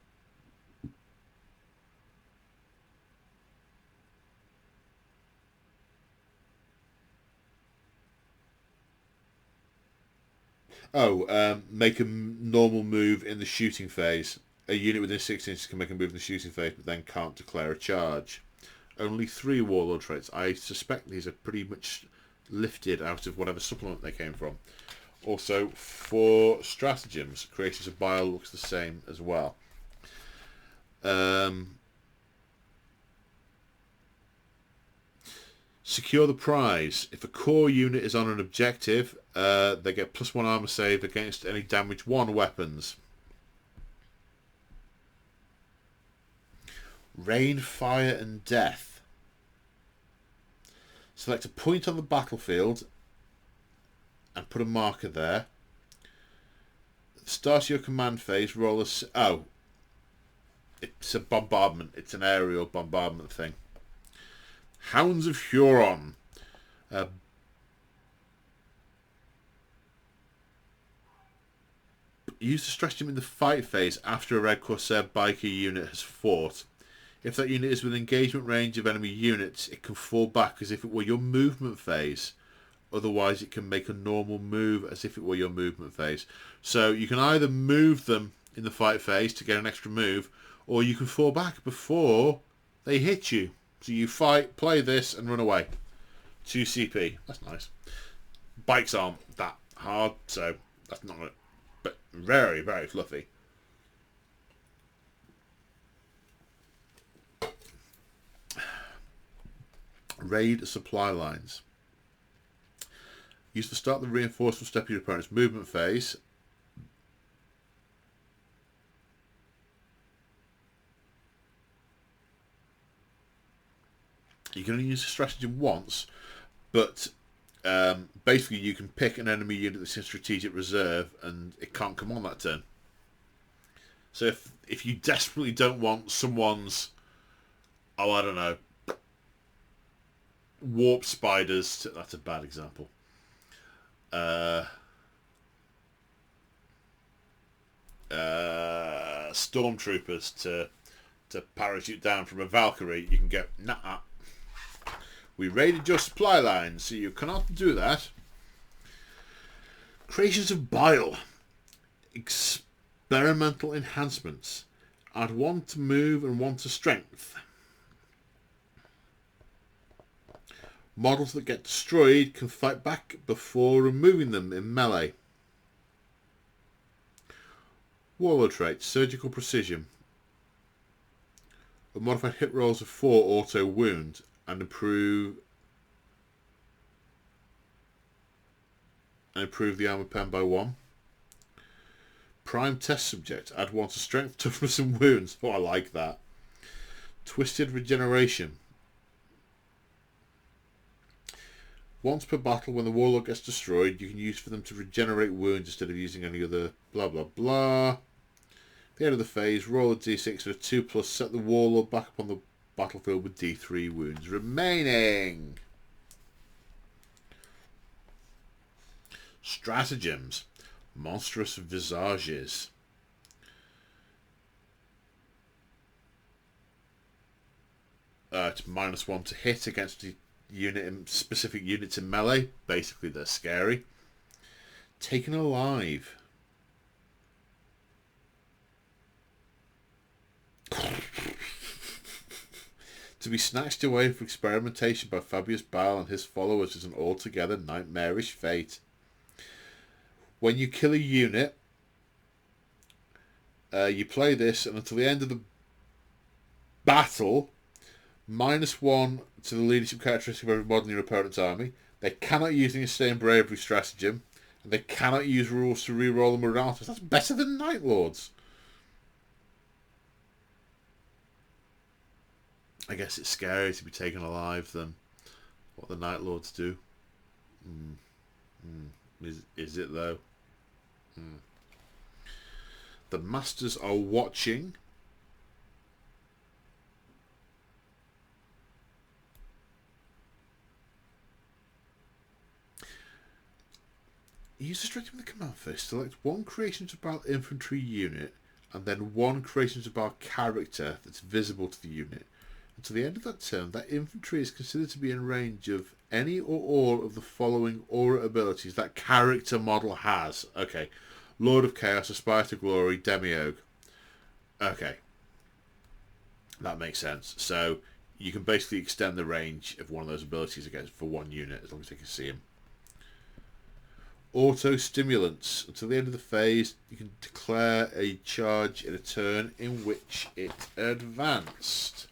Make a normal move in the shooting phase. A unit within 6 inches can make a move in the shooting phase, but then can't declare a charge. Only 3 Warlord traits. I suspect these are pretty much lifted out of whatever supplement they came from. Also, 4 stratagems. Creators of Bile looks the same as well. Secure the prize. If a core unit is on an objective, they get +1 armor save against any damage 1 weapons. Rain, Fire and Death. Select a point on the battlefield and put a marker there. At the start of your command phase, roll a... it's a bombardment. It's an aerial bombardment thing. Hounds of Huron. Use the stratagem in the fight phase after a Red Corsair biker unit has fought. If that unit is within engagement range of enemy units, it can fall back as if it were your movement phase. Otherwise, it can make a normal move as if it were your movement phase. So you can either move them in the fight phase to get an extra move, or you can fall back before they hit you. So you fight, play this, and run away. 2 CP. That's nice. Bikes aren't that hard, so that's not... But very, very fluffy. Raid supply lines. Use to start the reinforcement step of your opponent's movement phase. You can only use the stratagem once, but basically you can pick an enemy unit that's in strategic reserve and it can't come on that turn. So if you desperately don't want someone's, I don't know, warp spiders, that's a bad example. Stormtroopers to parachute down from a Valkyrie, you can go, nah. We raided your supply line, so you cannot do that. Creations of Bile. Experimental enhancements. Add 1 to move and 1 to strength. Models that get destroyed can fight back before removing them in melee. Warlord trait. Surgical precision. A modified hit rolls of 4 auto wound. And improve the armor pen by 1. Prime test subject. Add 1 to strength, toughness and wounds. Oh, I like that. Twisted regeneration. Once per battle, when the warlord gets destroyed, you can use for them to regenerate wounds instead of using any other blah blah blah. At the end of the phase, roll a d6 for a 2+, set the warlord back up on the battlefield with D3 wounds remaining. Stratagems. Monstrous Visages. It's -1 to hit against the specific units in melee. Basically, they're scary. Taken Alive. To be snatched away for experimentation by Fabius Bile and his followers is an altogether nightmarish fate. When you kill a unit, you play this, and until the end of the battle, -1 to the leadership characteristic of every mod in your opponent's army. They cannot use any Sustained Bravery stratagem, and they cannot use rules to reroll the morale. That's better than Night Lords. I guess it's scary to be taken alive than what the Night Lords do. Is it though? The Masters are watching. Use the strategy with the command phase. Select one Creation to Battle infantry unit and then one Creation to Battle character that's visible to the unit. Until the end of that turn, that infantry is considered to be in range of any or all of the following aura abilities that character model has. Okay. Lord of Chaos, Aspire to Glory, Demiurge. Okay. That makes sense. So you can basically extend the range of one of those abilities against for one unit as long as they can see him. Auto Stimulants. Until the end of the phase, you can declare a charge in a turn in which it advanced.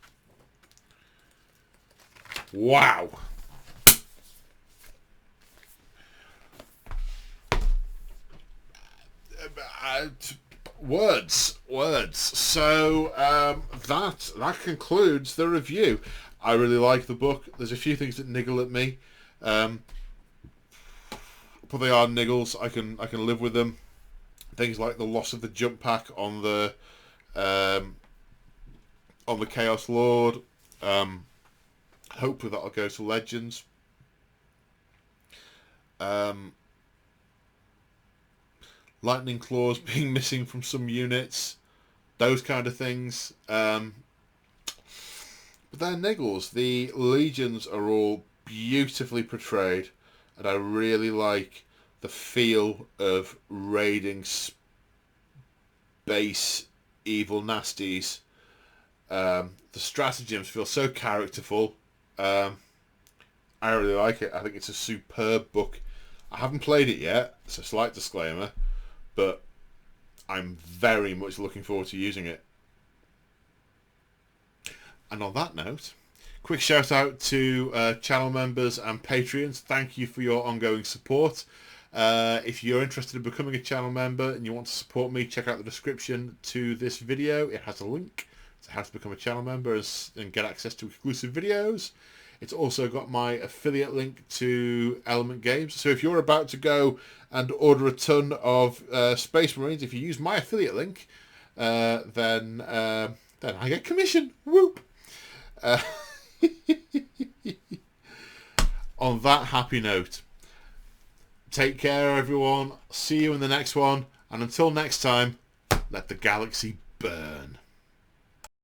Wow. Words. So that concludes the review. I really like the book. There's a few things that niggle at me, but they are niggles. I can live with them. Things like the loss of the jump pack on the Chaos Lord. Hopefully that'll go to Legends. Lightning Claws being missing from some units. Those kind of things. But they're niggles. The Legions are all beautifully portrayed. And I really like the feel of raiding space evil nasties. The stratagems feel so characterful. I really like it. I think it's a superb book. I haven't played it yet, so slight disclaimer, but I'm very much looking forward to using it. And on that note, quick shout out to channel members and Patreons. Thank you for your ongoing support. If you're interested in becoming a channel member and you want to support me, check out the description to this video. It has a link to how to become a channel member and get access to exclusive videos. It's also got my affiliate link to Element Games. So if you're about to go and order a ton of Space Marines, if you use my affiliate link, then I get commission. Whoop! On that happy note, take care everyone. See you in the next one. And until next time, let the galaxy burn.